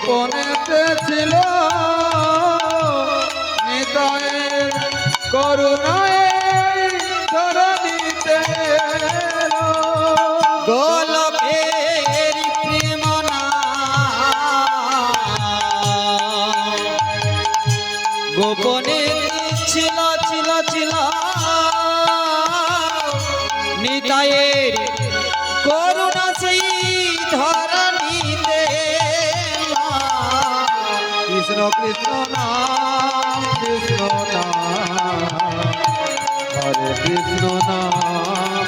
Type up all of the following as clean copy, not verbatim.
গোপনেতে ছিল নিতায়ের করুণায় ধরণীতে গোলকের প্রেম না গোপনে ছিল ছিল ছিল নিতায়ের করুণা সেই ধরণীতে কৃষ্ণ কৃষ্ণ নাম কৃষ্ণ নাম হরে কৃষ্ণ নাম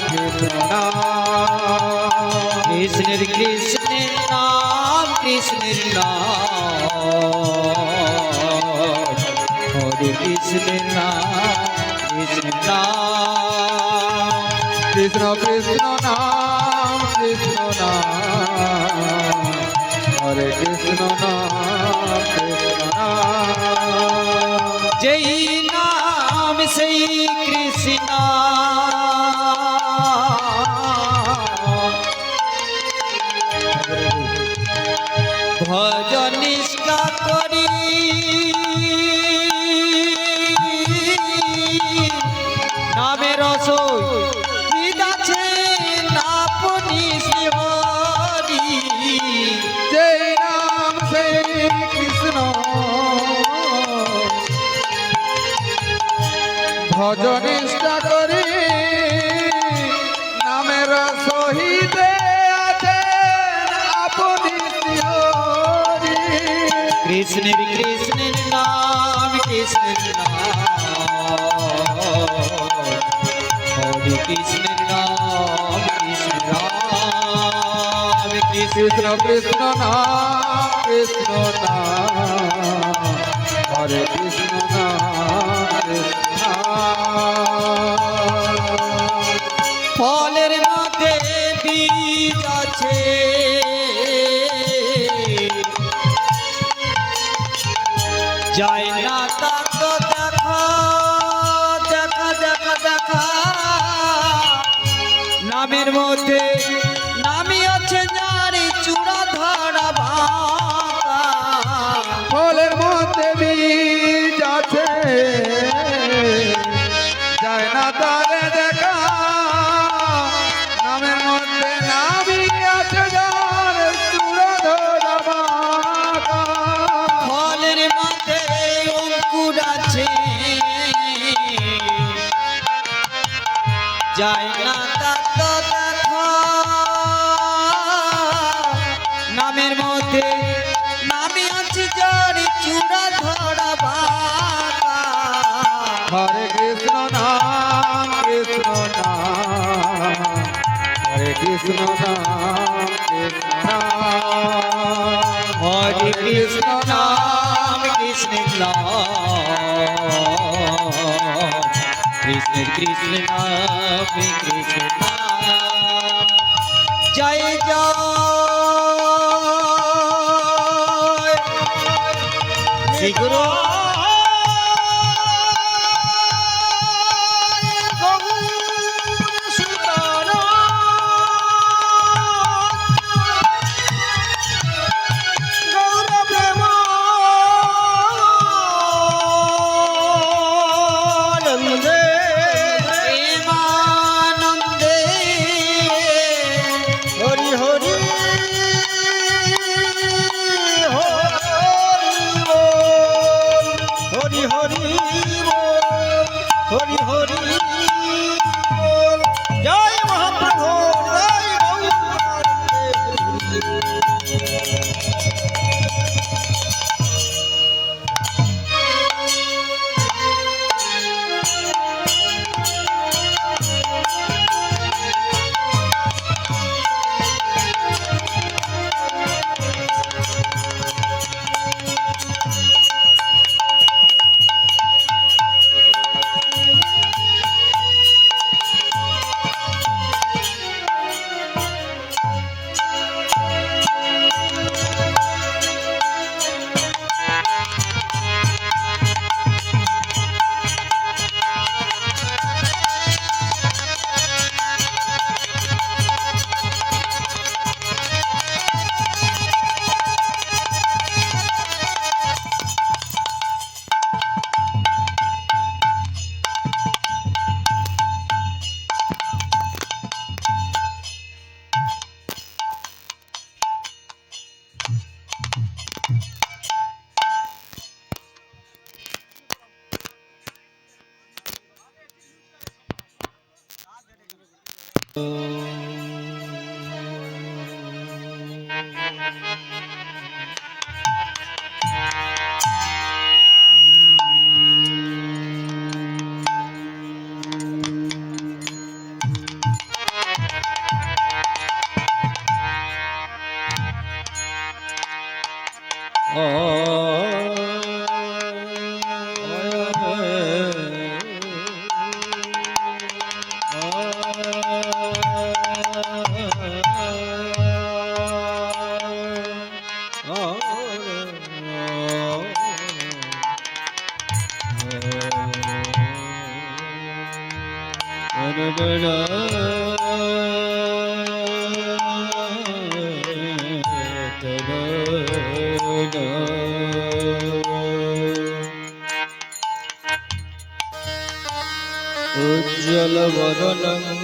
কৃষ্ণ নাম কৃষ্ণের কৃষ্ণের নাম কৃষ্ণের নাম হরে কৃষ্ণের নাম কৃষ্ণের নাম কৃষ্ণ কৃষ্ণ নাম কৃষ্ণ নাম হরে কৃষ্ণ নাম কৃষ্ণ নাম যেই নাম সেই কৃষ্ণ ভজন নিষ্ঠা করি নামের সহিত আছে আপনি শিহরি জয় নাম সেই কৃষ্ণ ভজনিষ্ঠা করি নামের সহিতে আছে আপনি হরি কৃষ্ণের কৃষ্ণের নাম কৃষ্ণের নাম হরে কৃষ্ণের নাম কৃষ্ণের নাম কৃষ্ণ কৃষ্ণ নাম কৃষ্ণ নাম হরে কৃষ্ণ নাম কৃষ্ণ নাম ফলের মধ্যে বীজ আছে যায় না তা তো দেখা দেখা দেখা দেখা নামের মধ্যে নামই আছে যারে চূড়া ধরা ভাঙা ফলের মধ্যে বীজ আছে যায় না তারে দেখা নামের মধ্যে নামই আছে যার চূড়া ধরা বাঁকা। ফলের মধ্যে অঙ্কুর আছে যায় না তা তো দেখা নামের মধ্যে নামই আছে যারে চূড়া ধরা ভাঙা হরে কৃষ্ণ নাম কৃষ্ণ নাম হরে কৃষ্ণ নাম কৃষ্ণ নাম হরে কৃষ্ণ নাম কৃষ্ণের নাম কৃষ্ণের কৃষ্ণ নাম কৃষ্ণ নাম জয় জয় শ্রী গুরু উজ্জ্বলবদনং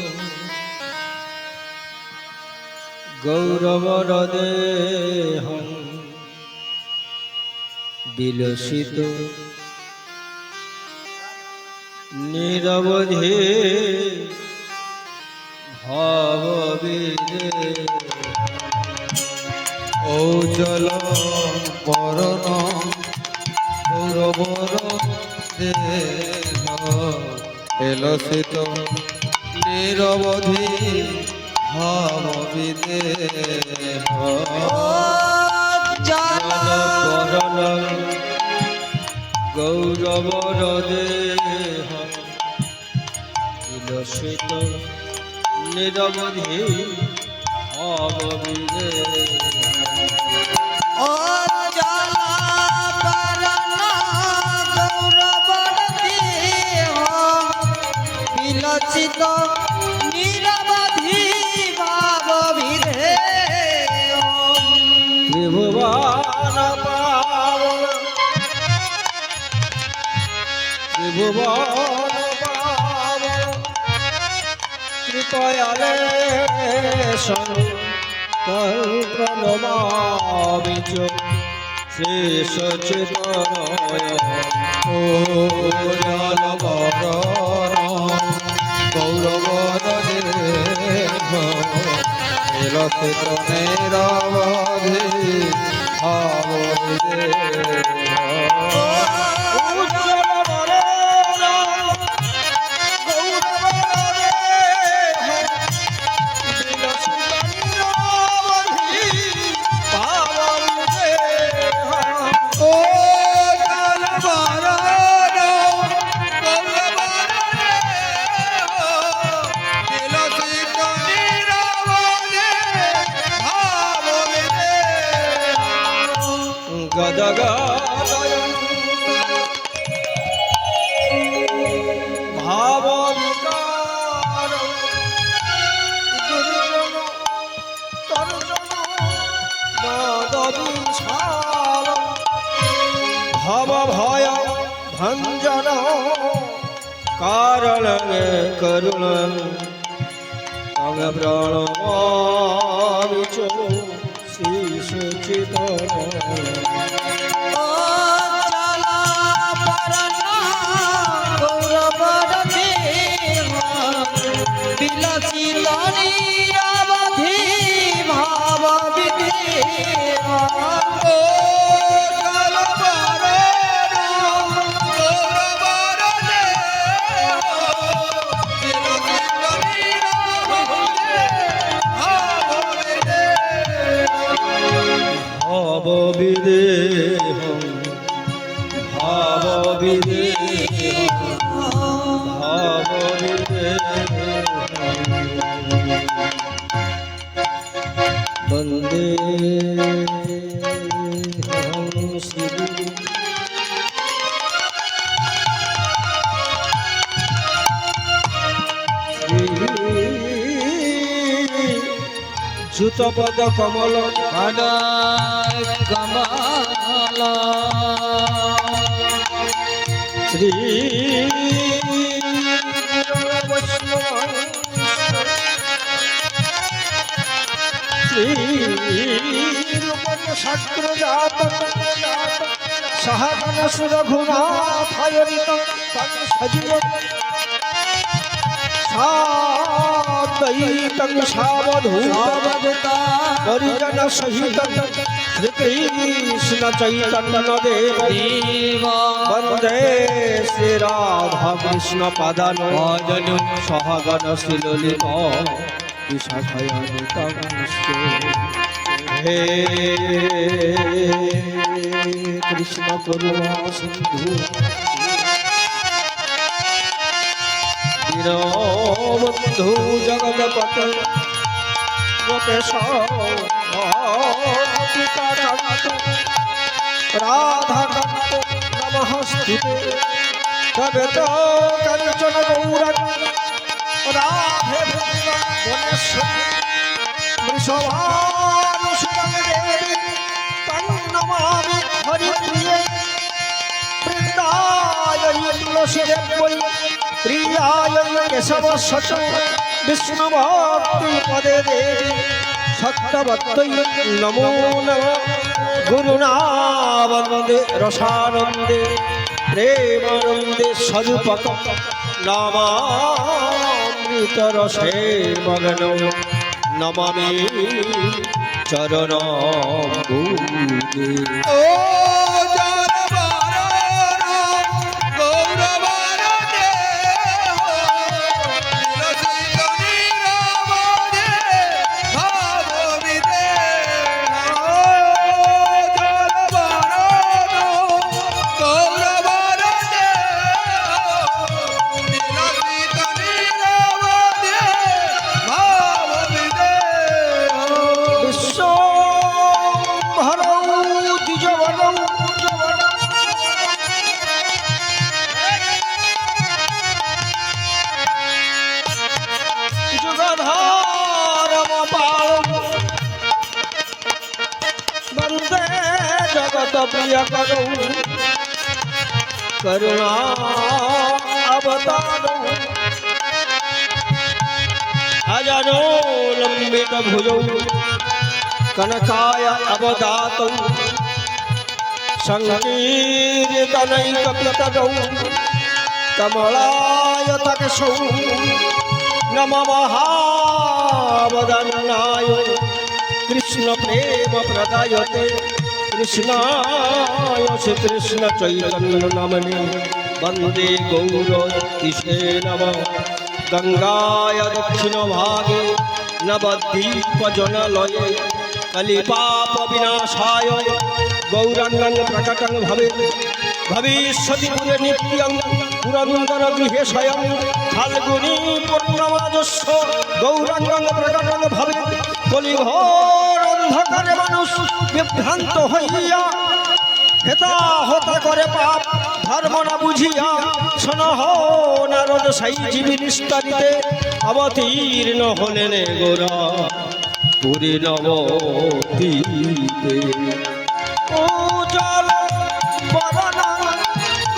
গৌরবরদেহং বিলসিত নিরবধি ভাববিদে ঔজ্জ্বল বরণ গৌরবর দেহ বিলসিত নিরবধি ভাববিদেহ জলবরণং গৌরবরদেহ বিলসিত নিরবধি ভাববিদে বিলচিত নিরবধি ভাববিদে ত্রিভুবন পাবন ত্রিভুবন পাবন কৃপয়ালে প্রণমামি চ শ্রী সচিতনয় ও জল বরণ গৌরবর দেহ বিলসিত নিরবধি ভাববিদেহ গদগদয়ং ভাববিকারং দুর্জন তর্জন নদবিশালং ভবভয় ভঞ্জন কারণং করুণং তং প্রণমামি চ শ্রী সচিতনয় বিলচিত নিরবধি ভাববিদেহ ভাববিদেহ ভাববিদেহ বন্দে শ্রী যুতপদ কমল কমল শ্রী শাস্ত্রজাত সহগণ সুরঘুনাথায়রিত সজীব সাত দৈतं সাবধূतं সাবধূতা পরিজন সহিतं শ্রীকৃষ্ণ চৈতন্য দেব বন্দে শ্রী রাধা কৃষ্ণ পাদান সহগণ শ্রীললিত বিশাখায়ানিতং হে কৃষ্ণ করুণা সিন্ধু দীনবন্ধু জগৎপতে গোপেশ রাধাকান্ত নমস্তুতে তবে তো কাঞ্চন গৌরাঙ্গ রাধে বনেশ্বরী বৃষভানুসুতং দেবী তং নমামি হরিপ্রিয়ে বৃন্দায় তুলসী দেবী প্রিয়ায় কেশব সচ বিষ্ণু ভক্তি পদে দেবী সত্যবত্তৈ নমো নমঃ গুরুণা বন্দে রসানন্দে প্রেমানন্দে স্বরূপক নামামৃত রসে মগ্ন নমামি চরণ ও জনবরণ গৌরবর দেহ নীলসিত নীরবদে ভাব বিদেহ জনবরণ গৌরবর দেহ নীলসিত নীরবদে ভাব বিদেহ বিশ্বম্ভরৌ দ্বিজবরৌ যুগধরমপালং বন্দে জগত প্রিয়করৌ করুণা অবতারৌ अजनो लंबित भुजौ कनकाय अवदातौ संकीर्तनैकपितरौ कमलाय तकसौ नमः महावदन्नाय कृष्ण प्रेम प्रदायते कृष्णाय श्री कृष्ण चैतन्य नामने वन्दे गौरतिषे नमः गंगाय दक्षिण भागे नवद्वीप जनलये कलिपाप विनाशाय गौरांगं प्रकटं भवेत् भविष्यति पुरे नित्यं पुरन्दर गृहे स्वयं फाल्गुनी पूर्णमाजस्व गौरांगं प्रकटं भवेत् कलिघोर अंधकारे मानुष विभ्रांत हইয়া হেতা হতা করে পাপ ধর্ম না বুঝিয়া শোনহ নারদ সাই জীবী নিস্তারিতে অবতীর্ণ হলেন গোরা পুরী নবদ্বীপে ও জল বরণ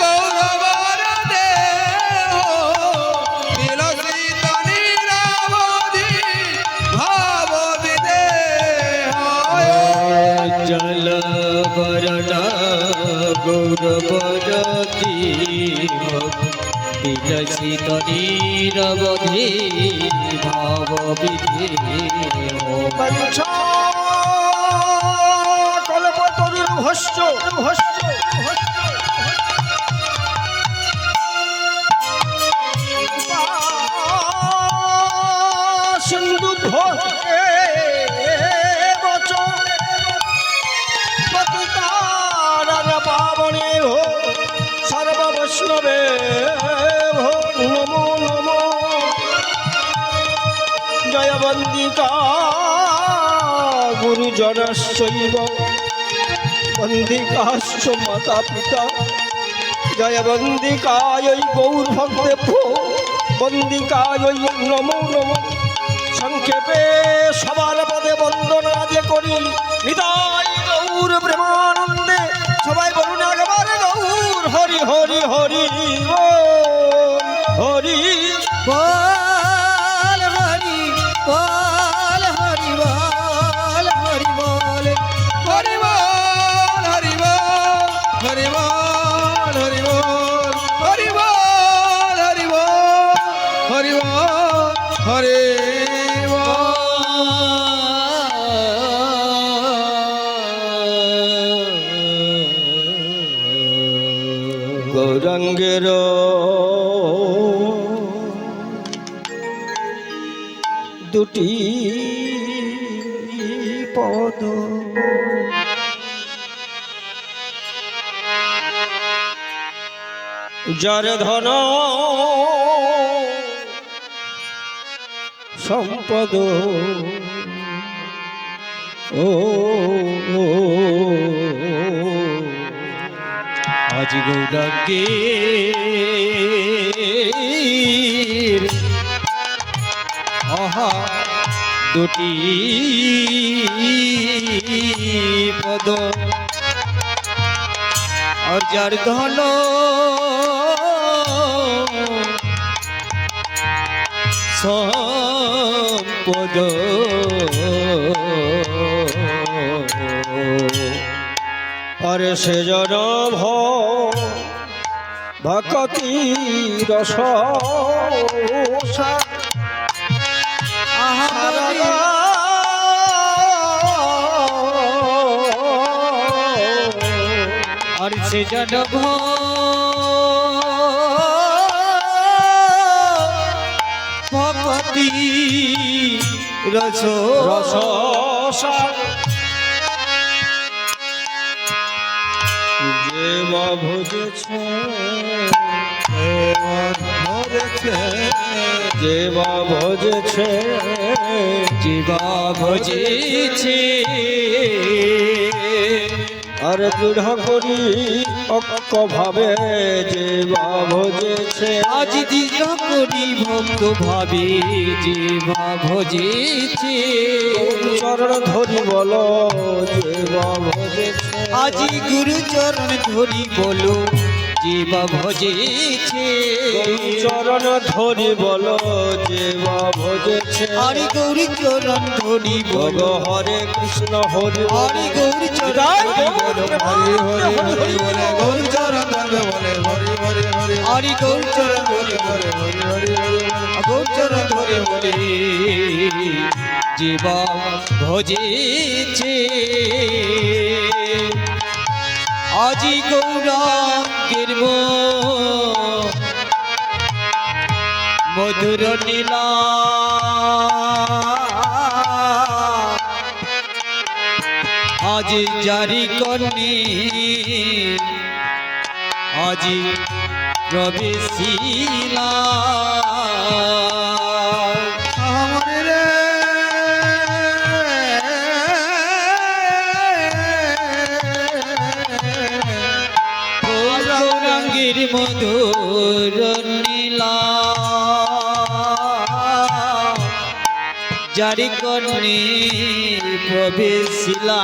গৌরবর দেহ নীলসিত নীরবদে ভাব বিদেহ জল বরণ গৌরবরতি বিলসিত নীরবধি ভাব বিধি কল্পতরুর ভস্য সিন্ধু ভোগে বচ পতিতারণ পাবনে ভো সর্ব বৈষ্ণবে ভো নমো নমো জয় বন্দিকা গুরুজনশ্চৈব বন্দিকাশ্চ মাতা পিতা জয় বন্দিকায় গৌর ভক্তেভ্যো বন্দিকায় নমো নমো সংক্ষেপে সবার পদে বন্দনা যে করি হৃদয় গৌর প্রেমানন্দে সবাই বলুন একবারে গৌর হরি হরি হরি হরি বল হরি বল হরি বল হরি বল হরি বল হরি বল হরি বল হরি বল হরি বল হরি বল হরি বল হরে দুটি পদ যার ধন সম্পদ ও আজ গৌরাঙ্গে আহা দুটি পদ আর যার ধন সম্পদ আর সে জন ভকতি রস আর সে জনভ ভক্তি রস রস যে বা ভুজেছে যে বা ভজেছে জীবা ভজিছে আর দৃঢ় করি অক্ষ ভাবে যে বা ভজেছে আজ দৃঢ় করি ভক্ত ভাবে জীবা ভজিছে চরণ ধরি বল যে বা ভজেছে আজি গুরু চরণ ধরি বলো জীবা ভজিছে চরণ ধরি বল যে বা ভজেছে হরি গৌরী চরণ ধরি ভগ বলো হরে কৃষ্ণ হরি হরি গৌরী চরণ ধরি বলো হরি হরি হরি বলে গৌর চরণ ধরে বলে হরি হরি হরি হরি গৌরী চরণ ধরি হরি হরি হরি হরি গৌর চরণ ধরে বলে জীবা ভজিছে আজি গৌরাঙ্গের মধুর নীলা আজি জারি কর্ণে আজি প্রবেশিলা হরি রে গৌরাঙ্গের মধুর নীলা জারি কর্ণে প্রবেশিলা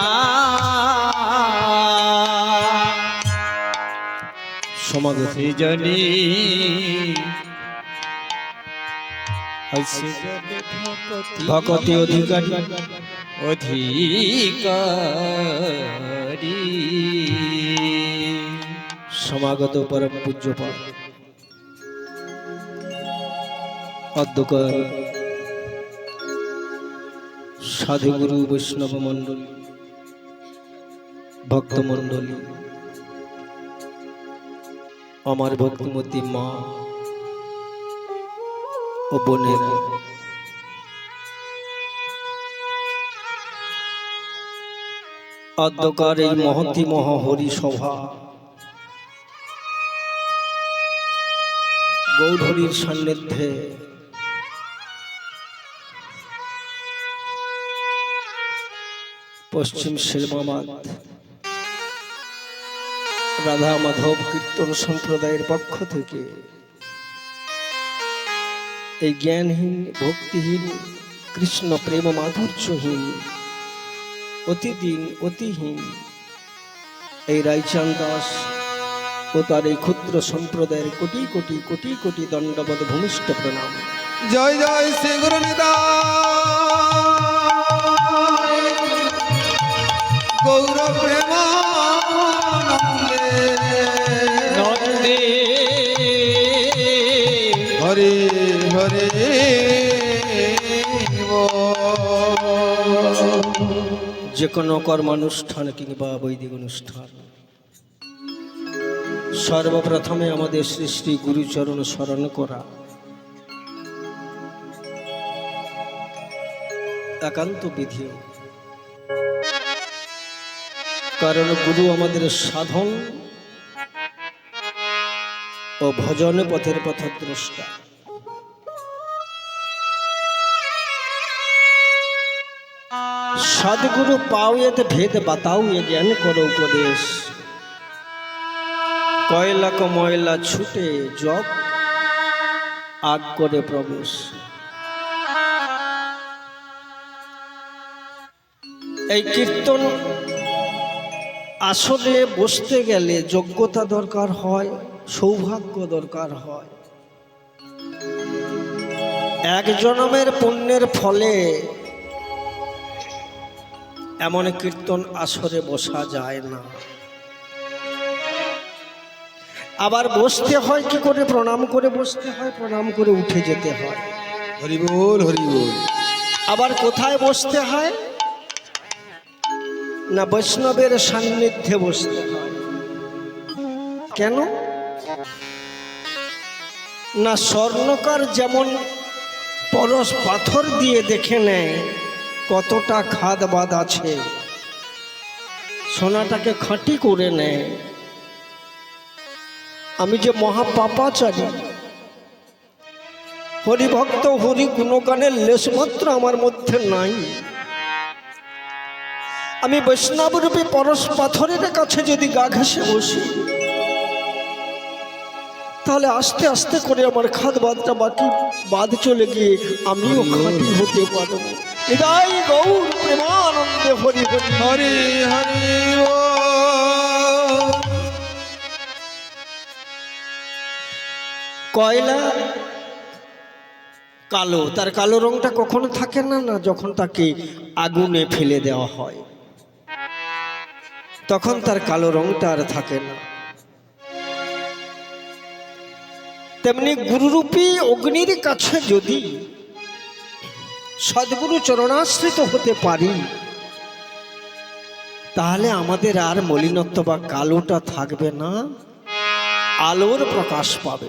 সমাগত সৃজনী ভকতি অধিকারী অধিকারী সমাগত পরম পূজ্যপাদ অধ্যকার সাধুগুরু বৈষ্ণব মণ্ডলী ভক্তমণ্ডলী আমার ভক্তিমতী মা ও বোনেরা অধ্যকার এই মহতি মহাহরি সভা গৌরহরির সান্নিধ্যে পশ্চিম শিলমাবাদ রাধা মাধব কীর্তন সম্প্রদায়ের পক্ষ থেকে এই জ্ঞানহীন ভক্তিহীন কৃষ্ণ প্রেম মাধুর্যহীন অতিদিন অতিহীন এই রায়চাঁদ দাস ও তার এই ক্ষুদ্র সম্প্রদায়ের কোটি কোটি কোটি কোটি দণ্ডবত ভূমিষ্ঠ প্রণাম। জয় জয় শ্রী গুরু নিতাই গৌর প্রেমানন্দে নন্দে হরে হরে যে কোনো কর্মানুষ্ঠান কিংবা বৈদিক অনুষ্ঠান সর্বপ্রথমে আমাদের শ্রী শ্রী গুরুচরণ স্মরণ করা, একান্ত বিধি, কারণ গুরু আমাদের সাধন ও ভজন পথের পথদ্রষ্টা। सदगुरु पाओ भेद बताओ ये ज्ञान करो उपदेश, कयला को मयला छूटे जब आग करे प्रवेश। এই কীর্তন আসলে বসতে গেলে যোগ্যতা দরকার হয়, সৌভাগ্য দরকার হয়। এক জন্মের পুণ্যের ফলে এমন কীর্তন আসরে বসা যায় না। আবার বসতে হয় কি করে? প্রণাম করে বসতে হয়, প্রণাম করে উঠে যেতে হয়। হরি বল হরি বল। আবার কোথায় বসতে হয়? না বৈষ্ণবের সান্নিধ্যে বসতে হয়। কেন? না স্বর্ণকার যেমন পরশ পাথর দিয়ে দেখে নেয় কতটা খাদ বাদ আছে, সোনাটাকে খাঁটি করে নেয়। আমি যে মহাপাপাচারী, হরিভক্ত, হরি গুণগানের লেশমাত্র আমার মধ্যে নাই, আমি বৈষ্ণবরূপী পরশ পাথরের কাছে যদি গা ঘেঁষে বসি, তাহলে আস্তে আস্তে করে আমার খাদ বাদটা বাকি বাদ চলে গিয়ে আমিও খাঁটি হতে পারবো। হৃদয় গৌর প্রেমানন্দে হরি হরি হরি হরি বল। কয়লা কালো, তার কালো রংটা কখনো থাকে না, না যখন তাকে আগুনে ফেলে দেওয়া হয় তখন তার কালো রংটা আর থাকে না। তেমনি গুরুরূপী অগ্নির কাছে যদি সদ্গুরু চরণাশ্রিত হতে পারি, তাহলে আমাদের আর মলিনত্ব বা কালোটা থাকবে না, আলোর প্রকাশ পাবে।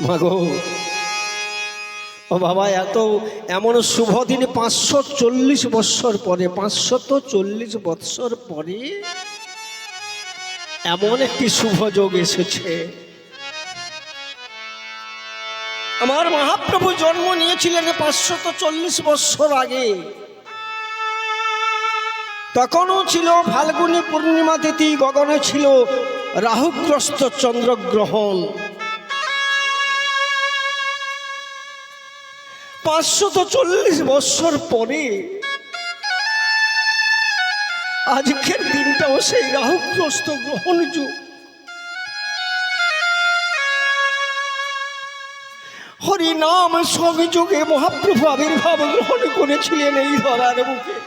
মাগো ও বাবা, এমন শুভ দিনে 540 বৎসর পরে, 540 বৎসর পরে এমন একটি শুভ যোগ এসেছে। আমার মহাপ্রভু জন্ম নিয়েছিলেন 540 বৎসর আগে। তখনও ছিল ফাল্গুনী পূর্ণিমা তিথি, গগনে ছিল রাহুগ্রস্ত চন্দ্রগ্রহণ। 540 বৎসর পরে আজকের দিনটাও সেই রাহুগ্রস্ত গ্রহণ যুগ। হরিনাম সংযোগে মহাপ্রভু আবির্ভাব গ্রহণ করেছিলেন এই ধরার বুকে।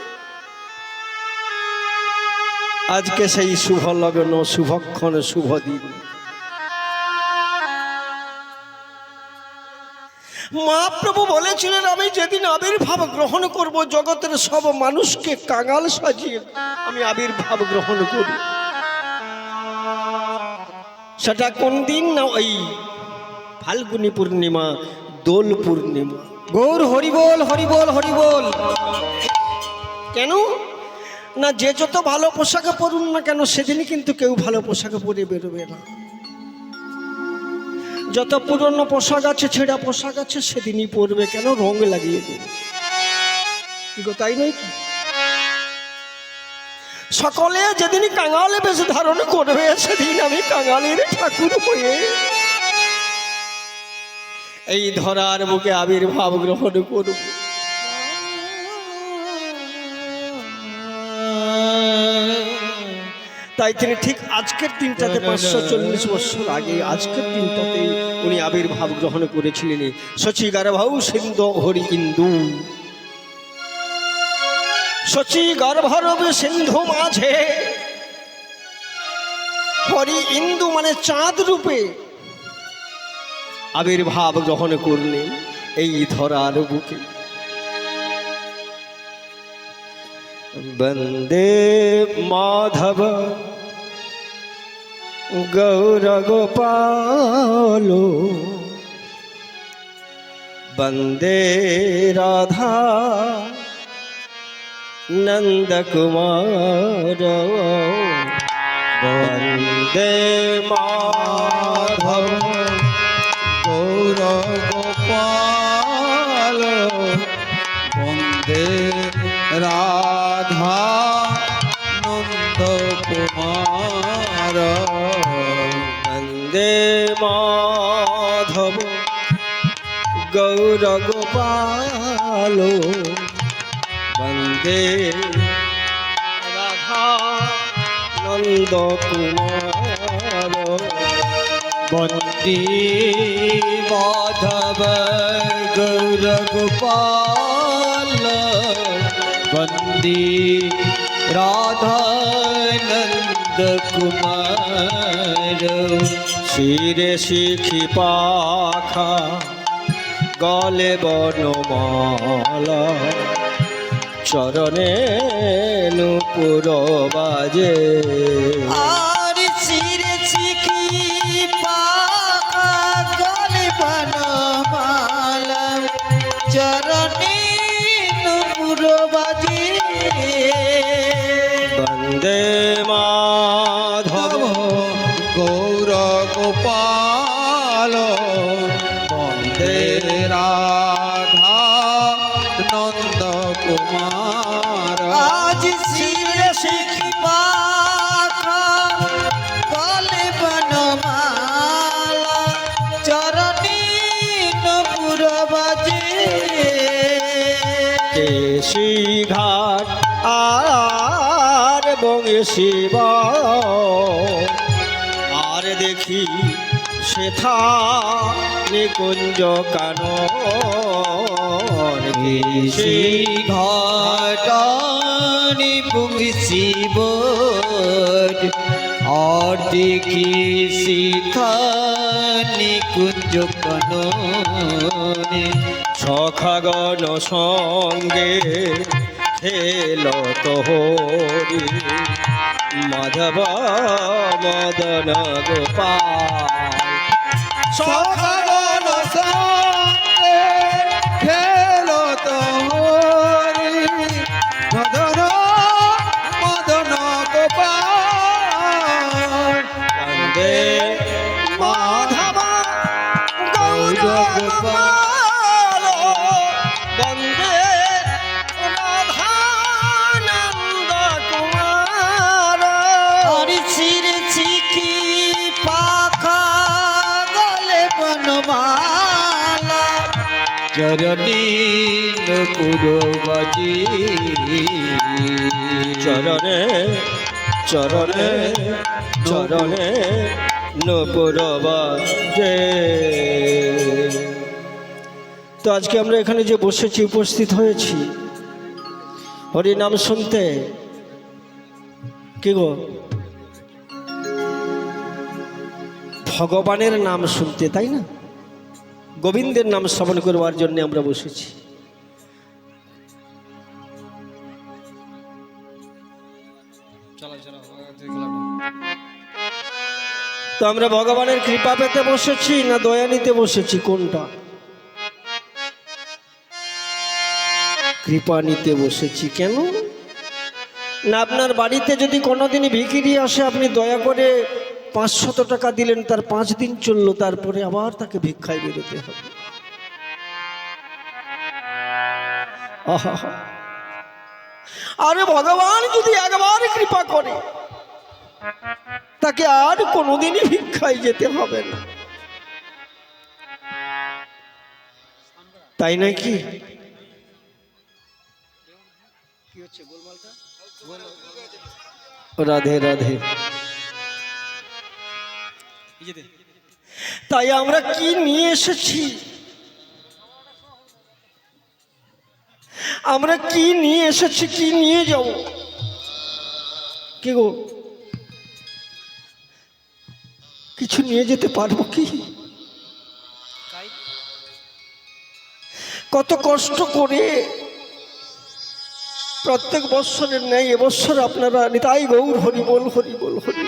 আজকে সেই শুভ লগ্ন, শুভক্ষণ, শুভ দিন। মহাপ্রভু বলেছিলেন, আমি যেদিন আবির্ভাব গ্রহণ করব, জগতের সব মানুষকে কাঙাল সাজিয়ে আমি আবির্ভাব গ্রহণ করব। সেটা কোন দিন? না ওই ফাল্গুনী পূর্ণিমা, দোল পূর্ণিমা। গৌর হরিবোল হরিবোল হরিবোল। কেন? না যে যত ভালো পোশাকে পরুন না কেন, সেদিনই কিন্তু কেউ ভালো পোশাকে পরে বেরোবে না। যত পুরনো পোশাক আছে, ছেঁড়া পোশাক আছে, সেদিনই পরবে। কেন? রং লাগিয়ে দেবে। কি গো, তাই নয় কি? সকলে যেদিন কাঙালে বেশ ধারণ করবে, সেদিন আমি কাঙালের ঠাকুর হয়ে এই ধরার বুকে আবির্ভাব গ্রহণ করব। তাই তিনি ঠিক আজকের দিনটাতে 540 বছর আগে আজকের দিনটাতেই উনি আবির্ভাব গ্রহণ করেছিলেন। শচী গর্ভৌ সিন্ধু হরি ইন্দু, শচী গর্ভরবে সিন্ধু মাঝে হরি ইন্দু মানে চাঁদ রূপে আবির্ভাব গ্রহণ করলেন এই ধরার বুকে। বন্দে মাধব গৌর গোপাল বন্দে রাধা নন্দকুমার বন্দে মাধব গৌর গোপাল বন্দে রাধা নন্দ কুমার বন্দে মাধব গৌর গোপাল বন্দে রাধা নন্দ কুমার বন্দে মাধব গৌর গোপাল বন্দে রাধা নন্দ কুমার শিরে শিখি পাখা গলে বনমালা চরণে নূপুর বাজে আর শিরে শিখি পাখা গলে বনমালা চরণে নূপুর বাজে বন্দে মাধব গৌর গোপাল বন্দে রাধা নন্দ কুমার আজ শিরে শিখি পাখা গলে বনমালা চরণে নূপুর বাজে কেশি ঘাট আর বংশী আর দেখি সেথা নিকুঞ্জ কানন কেশি ঘাটানি পুংসি বোধ আর দেখি সীতা নিকুঞ্জ কাননে সখাগণ সঙ্গে খেলত হরি মাধব মদন গোপাল সখাগণ সঙ্গে খেলত হরি মদন মদন গোপাল বন্দে মাধব গৌর গোপাল বন্দে রাধানন্দ কুমার আর শিরে শিখি পাখা গলে বনমালা চরণে নূপুর বাজে চরণে চরণে চরণে নূপুর বাজে। তো আজকে আমরা এখানে যে বসেছি উপস্থিত হয়েছি হরি নাম শুনতে, কি গো ভগবানের নাম শুনতে, তাই না? গোবিন্দের নাম শ্রবণ করবার জন্য আমরা বসেছি। তো আমরা ভগবানের কৃপা পেতে বসেছি না দয়া নিতে বসেছি? কোনটা? কৃপা নিতে বসেছি। কেন না? আপনার বাড়িতে যদি কোনোদিনই ভিখিরি আসে, আপনি দয়া করে 500 টাকা দিলেন, তার 5 দিন চললো, তারপরে আবার তাকে ভিক্ষায় বেরোতে হবে। আহা, আরে ভগবান যদি একবার কৃপা করে, তাকে আর কোনোদিনই ভিক্ষায় যেতে হবে না, তাই নাকি? রাধে রাধে। তাই আমরা কি নিয়ে এসেছি? আমরা কি নিয়ে এসেছি, কি নিয়ে যাব? কি গো, কিছু নিয়ে যেতে পারবো কি? কত কষ্ট করে প্রত্যেক বৎসরের ন্যায় এবছর আপনারা নিতাই গৌর হরি বল হরি বল হরি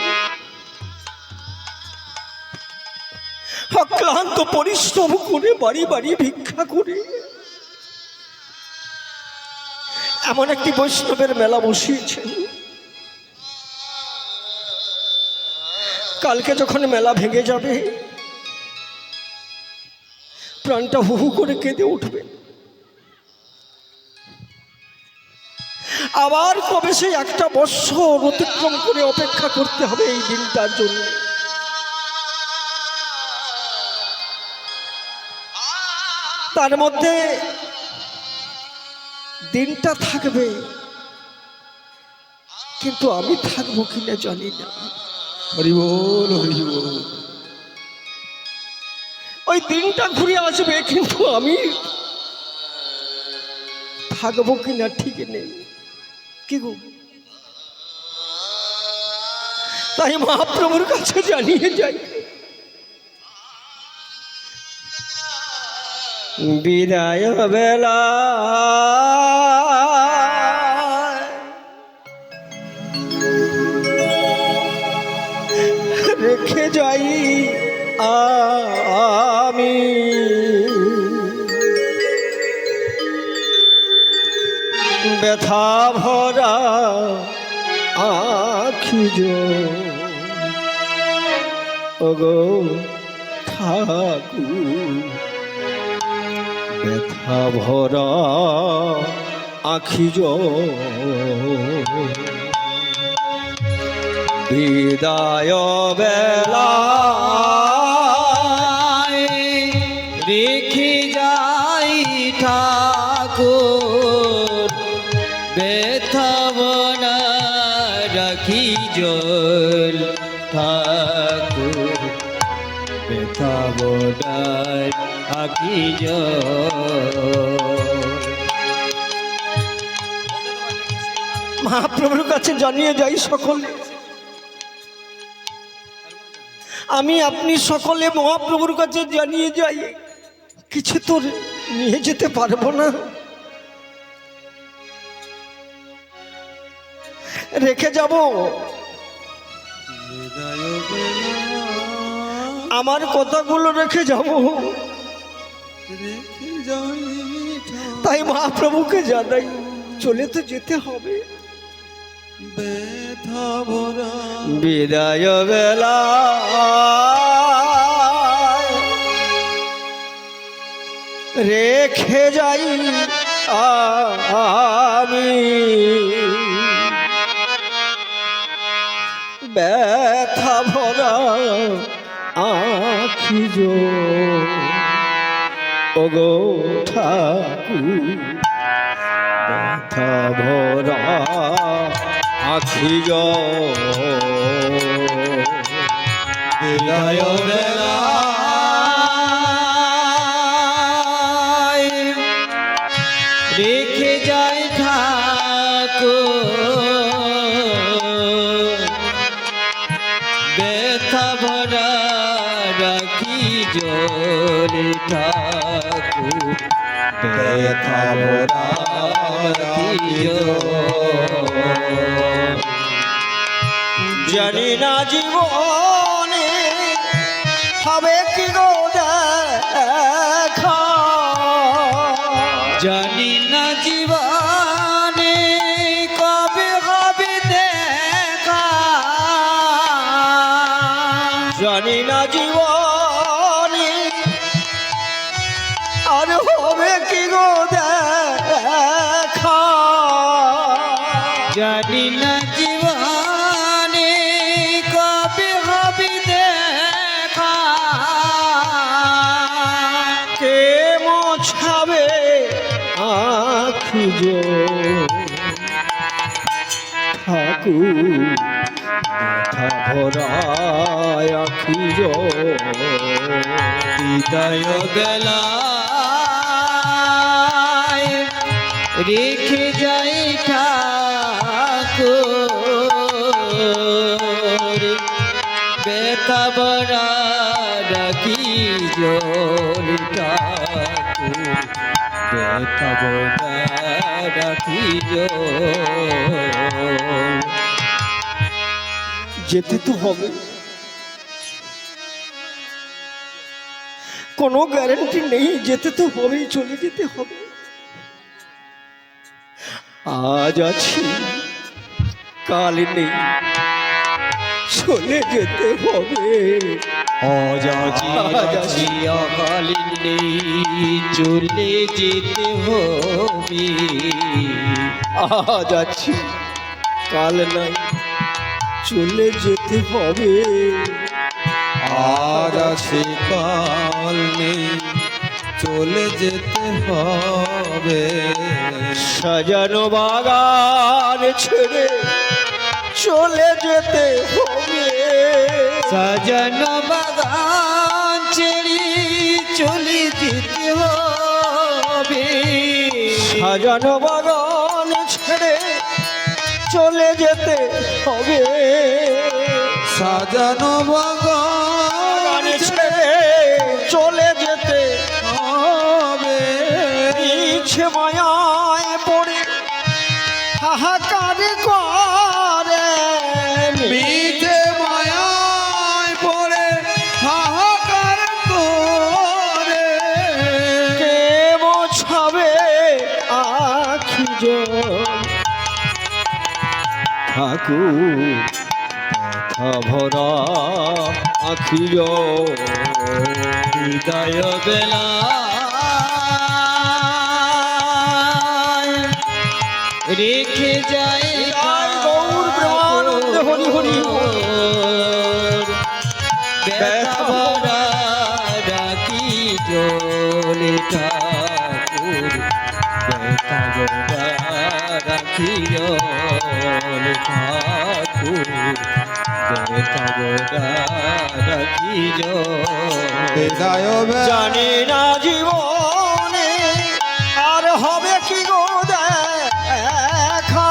অক্লান্ত পরিশ্রম করে বাড়ি বাড়ি ভিক্ষা করে এমন একটি বৈষ্ণবের মেলা বসিয়েছেন। কালকে যখন মেলা ভেঙে যাবে প্রাণটা হু হু করে কেঁদে উঠবে। আবার কবে সেই একটা বৎসর অতিক্রম করে অপেক্ষা করতে হবে এই দিনটার জন্য। তার মধ্যে দিনটা থাকবে, কিন্তু আমি থাকবো কিনা জানি না। হরি বল হরি বল। ওই দিনটা ঘুরে আসবে, কিন্তু আমি থাকবো কিনা ঠিক নেই। কি গো, তাই মহাপ্রভুর কাছে জানিয়ে যাই, বিদায় বেলা রেখে যাই আমি ব্যথা ভরা আখি ওগো ঠাকুর, ব্যথা ভরা আখি বিদায় বেলা রেখে যাই ঠাকুর, ব্যথা বনা রাখি জল ঠাকুর, ব্যথা বনা রাখি জল। মহাপ্রভুর কাছে জানিয়ে যাই সকলে, আমি আপনি সকলে মহাপ্রভুর কাছে জানিয়ে যাই, কিছু তো নিয়ে যেতে পারবো না, রেখে যাব। আমার কথাগুলো রেখে যাব, তাই মহাপ্রভুকে জানাই চলে তো যেতে হবে। বিদায় বেলা রেখে যাই আমি ব্যথা ভরা আখি ওগো ঠাকুর, ব্যথা ভরা আখি বিদায় বেলা রেখে যাই ঠাকুর, ব্যথা ভরা রাখি জল ঠাকুর, ব্যথা ভরা রাখি জল। জানি না জীবনে হবে কি গো দেখা, জানি না জীবনে কবে হবে দেখা, জানি না জীবনে আর হবে কি গো দেখা, জানি না জীবনে কবে হবে দেখা, কে মোছাবে আখি ঠাকুর, ব্যথা ভরা আখি বিদায় বেলা রেখে যাই ঠাকুর, ব্যথা ভরা রাখি জল ঠাকুর, ব্যথা ভরা রাখি জল। যেতে তো হবে, কোনো গ্যারান্টি নেই, যেতে তো হবেই, চলে যেতে হবে। আজ আছি কাল নেই, চলে যেতে হবে। আজ আছি অকাল নেই, চলে যেতে হবে। আজ আছি কাল নাই, চলে যেতে হবে। আজ আছে কাল নেই, চলে যেতে হবে। সাজানো বাগান ছেড়ে চলে যেতে হবে। সাজানো বাগান ছেড়ে চলে যেতে হবে। সাজানো বাগান ছেড়ে চলে যেতে হবে। সাজানো বাগান ছেড়ে চলে যেতে হবে। ইচ্ছে মায়ায় পড়ে হাহাকার করে। মিছে মায়ায় পড়ে হাহাকার করে। কে মোছাবে আখি জল? ঠাকুর ব্যথা ভরা আখি জল। হৃদয় বেলা রেখে যায় গৌর প্রেমানন্দে হরি হরি। ব্যথা ভরা রাখি জলে ঠাকুর, ব্যথা ভরা রাখি জলে ঠাকুর, ব্যথা ভরা রাখি জলে। হৃদয় জানি না জীবনে আর হবে কি গো দেখা।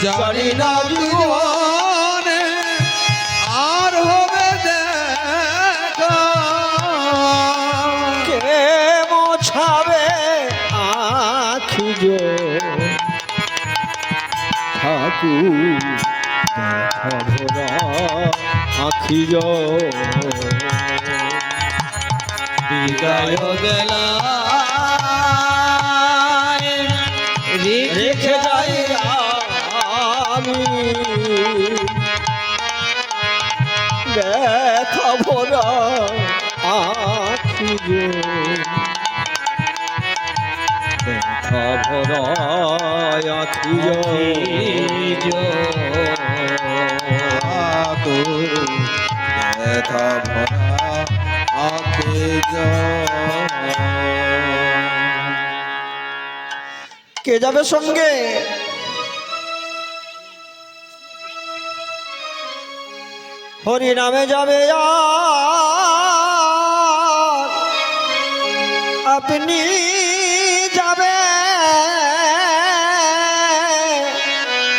জানি না জীবনে আর হবে দেখা। কে মোছাবে আখি জল? ঠাকুর ব্যথা ভরা আখি জল। বিদায় বেলা রেখে যাই আমি ব্যথা ভরা আখি জল। ব্যথা ভরা আখি জল। ঠাকুর ব্যথা ভরা আখি জল। কে যাবে সঙ্গে? হরি নামে যাবে আর আপনি যাবে।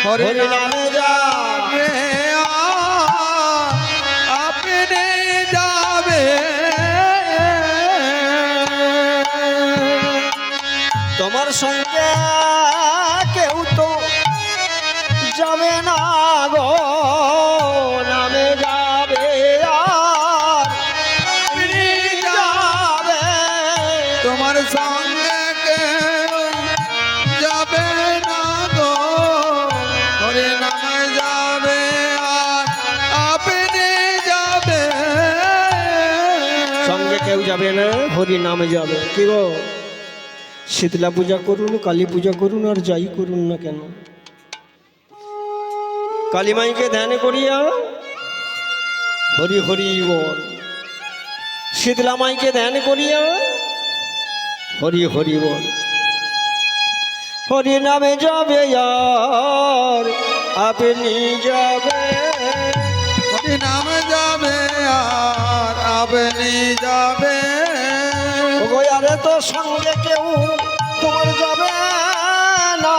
হরি নামে যাবে আপনি যাবে। তোমার সঙ্গে কেউ তো যাবে না গো। নামে যাবে আর আপনি যাবে। তোমার সঙ্গে কেউ যাবে না গো। হরি নামে যাবে আর আপনি যাবে। সঙ্গে কেউ যাবে না, হরি নামে যাবে। কি গো, শীতলা পূজা করুন, কালী পূজা করুন, আর যাই করুন না কেন, কালী মাইকে ধ্যান করিয়া হরি হরি বল। শীতলা মাইকে ধ্যান করিয়া হরি হরি বল। হরি নামে যাবে আর আপনি যাবে। হরি নামে যাবে আর আপনি যাবে। ওগো আরে তো সঙ্গে কেউ তোমার যাবে না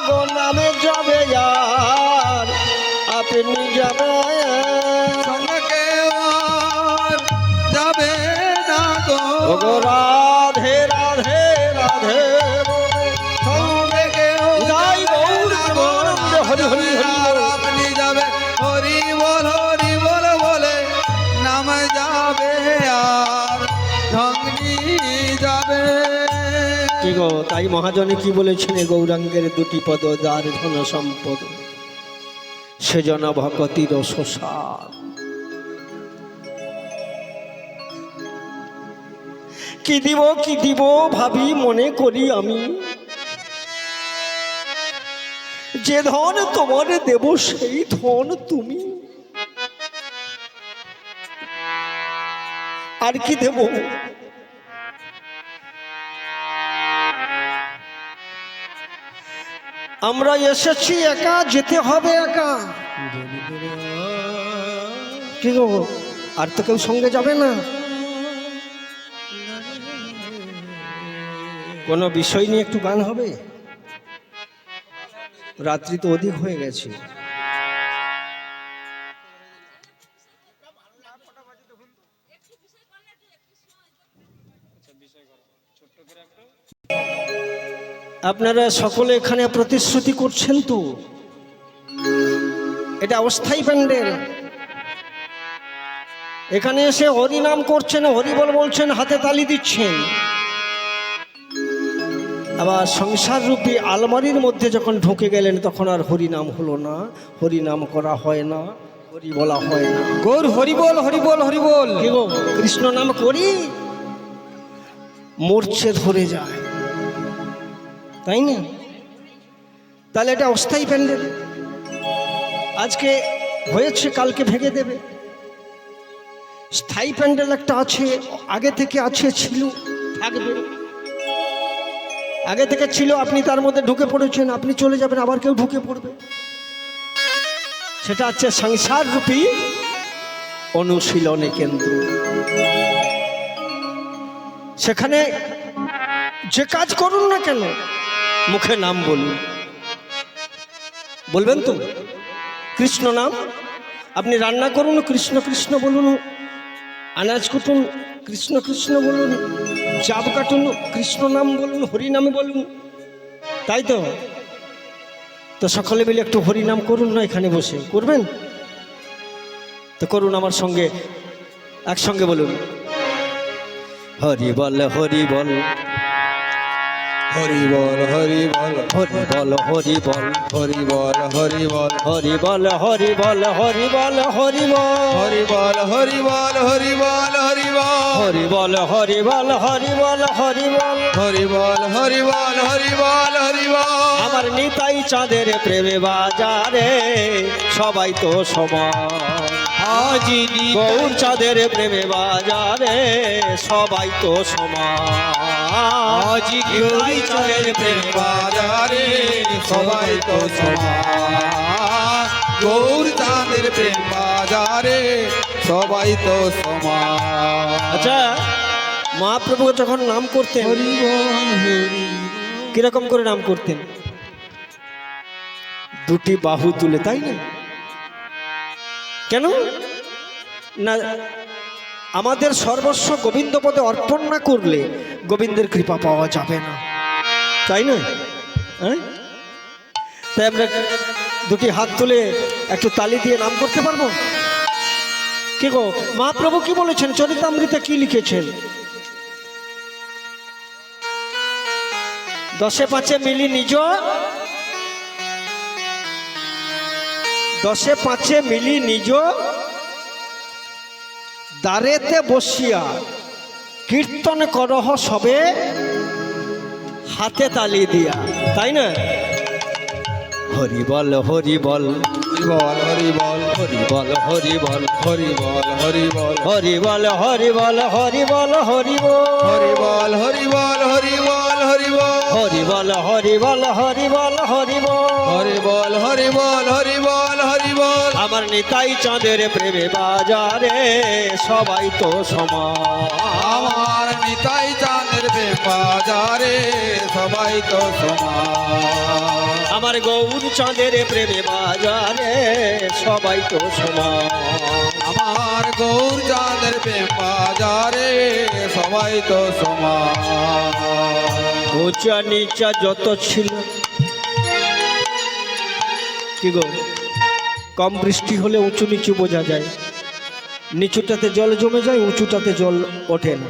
গো। নামে যাবে আর আপনি যাবে। সঙ্গে কেউ আর যাবে না গো। ওগো রাধে রাধে রাধে বলে সঙ্গে কেউ যাই গৌর যাবে না গো। প্রেমানন্দে হরি হরি হরি আর বল। আপনি যাবে। হরি বল বলে নাম যাবে আর আমি যাবে। কি গো, তাই মহাজনে কি বলেছেন, এ গৌরাঙ্গের দুটি পদ যার ধন সম্পদ সে জন ভকতির শোষার। কি দিব ভাবি মনে করি আমি, যে ধন তোমার দেব সেই ধন তুমি। আর কি দেব? আমরা এসেছি একা, যেতে হবে একা। কি গো, আর তো কেউ সঙ্গে যাবে না? কোনো বিষয় নিয়ে একটু গান হবে? রাত্রি তো অধিক হয়ে গেছে। আপনারা সকলে এখানে প্রতিশ্রুতি করছেন তো, এটা অস্থায়ী প্যান্ডেল। এখানে এসে হরি নাম করছেন, হরিবল বলছেন, হাতে তালি দিচ্ছেন। আবার সংসার রূপী আলমারির মধ্যে যখন ঢুকে গেলেন তখন আর হরি নাম হলো না, হরি নাম করা হয় না, হরি বলা হয় না। গৌর হরিবল হরিবল হরিবল। কি গো, কৃষ্ণ নাম করি মরছে ধরে যায়, তাই না? তাহলে এটা অস্থায়ী প্যান্ডেল, আজকে হয়েছে কালকে ভেঙে দেবে। স্থায়ী প্যান্ডেল একটা আছে, আগে থেকে আছে, ছিল, থাকবে। আগে থেকে ছিল, আপনি তার মধ্যে ঢুকে পড়েছেন, আপনি চলে যাবেন, আবার কেউ ঢুকে পড়বে। সেটা হচ্ছে সংসার রূপী অনুশীলনে কেন্দ্র। সেখানে যে কাজ করুন না কেন মুখে নাম বলুন। বলবেন তো কৃষ্ণ নাম? আপনি রান্না করুন, কৃষ্ণ কৃষ্ণ বলুন। আনাজ কুটুন, কৃষ্ণ কৃষ্ণ বলুন। জাব কাটুন, কৃষ্ণ নাম বলুন, হরি নাম বলুন, তাই তো? তো সকলে মিলে একটু হরি নাম করুন না, এখানে বসে করবেন তো করুন। আমার সঙ্গে একসঙ্গে বলুন, হরি বল হরি বল, হরি বল হরি বল, হরি বল হরি বল, হরি বল হরি বল, হরি বল হরি বল, হরি বল হরি বল, হরি বল হরি বল, হরি বল হরি বল, হরি বল হরি বল, হরি বল হরি বল, হরি বল হরি বল, হরি বল হরি বল। আমার নিতাই চাঁদের প্রেমে বাজারে সবাই তো সমান। আজি গৌর চাঁদের প্রেমে বাজারে সবাই তো সমান। আজি নিতাই চাঁদের প্রেমে বাজারে সবাই তো সমান। গৌর চাঁদের প্রেম বাজারে সবাই তো সমান। আচ্ছা, মহাপ্রভু যখন নাম করতেন হরি বল হরি কিরকম করে নাম করতেন? দুটি বাহু তুলে, তাই না? কেন না, আমাদের সর্বস্ব গোবিন্দ পদে অর্পণ না করলে গোবিন্দের কৃপা পাওয়া যাবে না, তাই না? হ্যাঁ, তাই আমরা দুটি হাত তুলে একটু তালি দিয়ে নাম করতে পারবো? কি গো, মহাপ্রভু কি বলেছেন? চরিতামৃতে কি লিখেছেন? 10 5 মিলি নিজ, 10 5 মিলি নিজ দ্বারেতে বসিয়া কীর্তন করহ সবে হাতে তালি দিয়া, তাই না? হরি বল হরি বল, হরি বল হরি বল, হরি বল হরি বল, হরি বল হরি বল, হরি বল হরি বল, হরি বল হরি বল, হরি বল হরি বল, হরি বল হরি বল, হরি বল হরি বল, হরি বল হরি বল, হরি বল হরি বল, হরি বল। আমার নিতাই চাঁদের প্রেমে বাজারে সবাই তো সমান। আমার নিতাই চাঁদের প্রেম বাজারে সবাই তো সমান। আমার গৌর চাঁদের প্রেমে বাজারে সবাই তো সমান। আমার গৌর চাঁদের প্রেম বাজারে সবাই তো সমান। উঁচা নিচা যত ছিল, কি গো, কম বৃষ্টি হলে উঁচু নিচু বোঝা যায়, নিচুটাতে জল জমে যায়, উঁচুটাতে জল ওঠে না,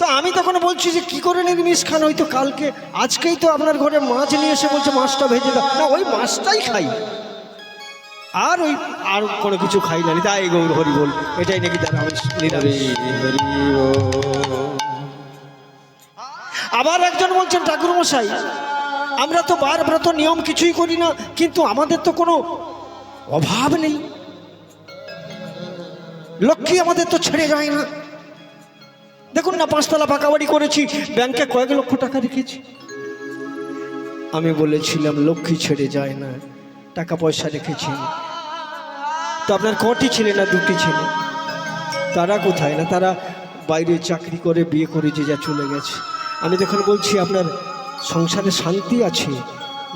তো আমি তখন বলছি যে কি করে নিরামিষ খান, ওই তো কালকে আজকেই তো আপনার ঘরে মাছ নিয়ে এসে বলছে মাছটা ভেজে দাও। না, ওই মাছটাই খাই, আর ওই আর কোনো কিছু খাই না। তাই গৌর হরি বল, এটাই নাকি তার নিরামিষ। আবার একজন বলছেন ঠাকুর মশাই, আমরা তো বার ব্রত নিয়ম কিছুই করি না, কিন্তু আমাদের তো কোনো অভাব নেই, লক্ষ্মী আমাদের তো ছেড়ে যায় না। দেখুন না, 5 তলা পাকা বাড়ি করেছি, ব্যাংকে কয়েক লক্ষ টাকা রেখেছি। আমি বলেছিলাম লক্ষ্মী ছেড়ে যায় না, টাকা পয়সা রেখেছি। তো আপনার কটি ছেলে না 2টি ছেলে? তারা কোথায়? না তারা বাইরে চাকরি করে বিয়ে করে যে যা চলে গেছে। আমি তখন বলছি আপনার সংসারে শান্তি আছে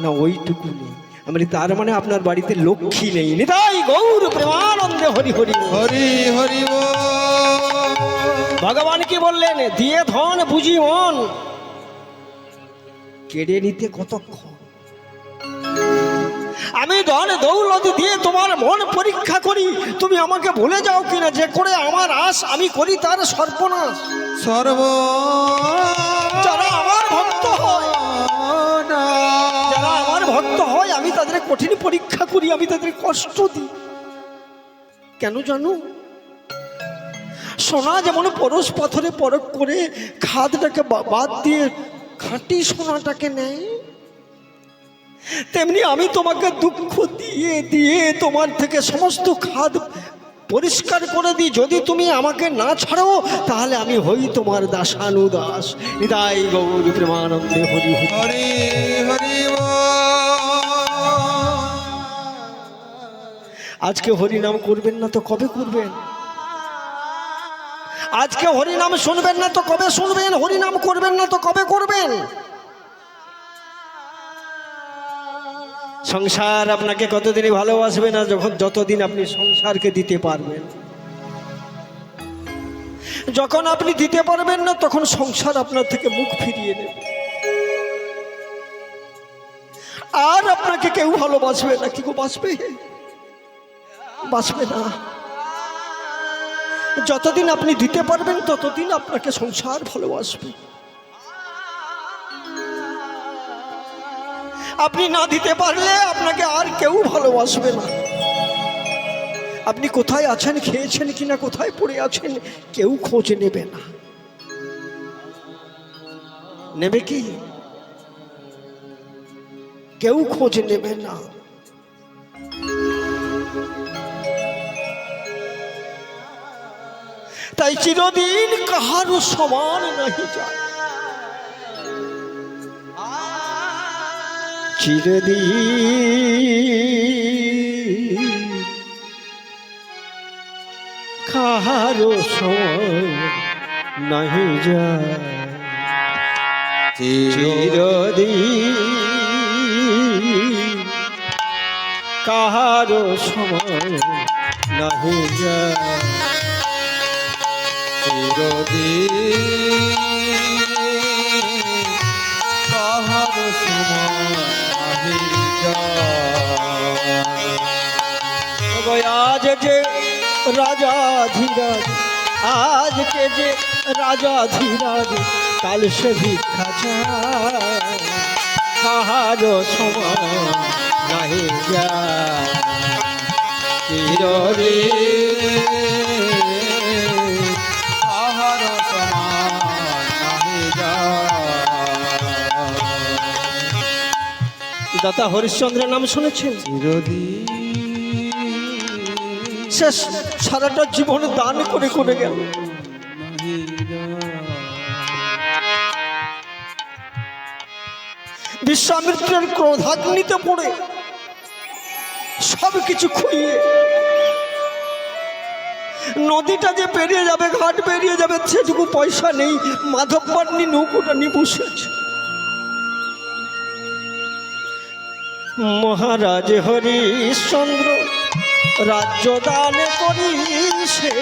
না? ওইটুকু নেই। আমি তার মানে আপনার বাড়িতে লক্ষ্মী নেই। নিতাই গৌর প্রেমানন্দে হরি হরি হরি হরি ভগবান কি বললেন? দিয়ে ধন বুঝি মন, কেড়ে নিতে কতক্ষণ। আমি ধন দৌলত দিয়ে তোমার মন পরীক্ষা করি, তুমি আমাকে ভুলে যাও কিনা যে করে আমার আশ আমি করি তার সর্বনাশ। সর্ব যারা আমার ভক্ত হয়, যারা আমার ভক্ত হয়, আমি তাদের কঠিন পরীক্ষা করি, আমি তাদের কষ্ট দিই। কেন জানো? সোনা যেমন পরশ পাথরে পরখ করে খাদটাকে বাদ দিয়ে খাঁটি সোনাটাকে নেয়, তেমনি আমি তোমাকে দুঃখ দিয়ে দিয়ে তোমার থেকে সমস্ত খাদ পরিষ্কার করে দিই। যদি তুমি আমাকে না ছাড়ো তাহলে আমি হই তোমার দাসানুদাস। হৃদয় গৌর প্রেমানন্দে হরি হরি হরি হরি আজকে হরি নাম করবেন না তো কবে করবেন? আজকে হরি নাম শুনবেন না তো কবে শুনবেন? হরি নাম করবেন না তো কবে করবেন? সংসার আপনাকে কতদিনই ভালোবাসবে না, যতদিন আপনি সংসারকে দিতে পারবেন। যখন আপনি দিতে পারবেন না তখন সংসার আপনার থেকে মুখ ফিরিয়ে নেবে, আর আপনাকে কেউ ভালোবাসবে না। কি গো, বাসবে? বাসবে না। যতদিন আপনি দিতে পারবেন ততদিন আপনাকে সংসার ভালোবাসবে। আপনি না দিতে পারলে আপনাকে আর কেউ ভালোবাসবে না। আপনি কোথায় আছেন, খেয়েছেন কিনা, কোথায় পড়ে আছেন, কেউ খোঁজ নেবে না। নেবে কি? কেউ খোঁজ নেবে না। তাই চিরদিন কাহারও সমান নাহি যায়, চিরদিন কাহারও সমান নাহি যায়, চিরদিন কাহারও সমান নাহি যায়, চিরদিন কাহার সমান নাহি যায়। আজ যে রাজা ধীরাজ, আজকে যে রাজা ধীরাজ, কাল সে ভিক্ষা চায়, কাহারও সমান নাহি যায়, চিরদিন কাহার সমান নাহি যায়। দাতা হরিশ্চন্দ্রের নাম শুনেছেন? চিরদিন শেষ সারাটা জীবন দান করে করে গেল। নাহি যায়। বিশ্বামিত্রের ক্রোধাগ্নিতে পড়ে সব কিছু খুইয়ে নদীটা যে পেরিয়ে যাবে, ঘাট পেরিয়ে যাবে, সেটুকু পয়সা নেই। মাধব পাটনি নৌকোটা নিয়ে বসে আছে। মহারাজ হরিশ্চন্দ্র রাজ্য দান করি সে,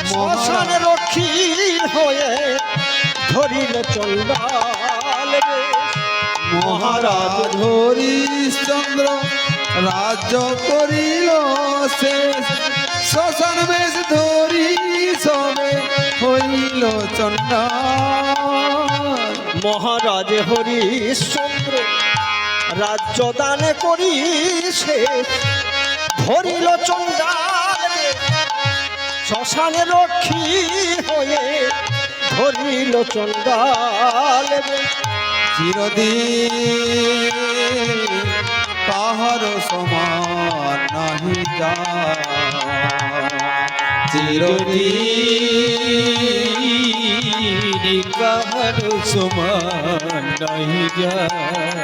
শ্মশান রক্ষী হয়ে ধরিল চণ্ডাল রে। মহারাজ হরিশ্চন্দ্র রাজ্য করিল শেষ, শ্মশান বেশ ধরি সবে হইল চণ্ডাল। মহারাজ হরিশ্চন্দ্র রাজ্য দানে করি সে ধরিল চণ্ডাল, শ্মশানে রক্ষী হয়ে ধরিল চণ্ডাল। চিরদিন কাহার সমান নাহি যা, চিরদিন কাহার সমান নাহি যায়।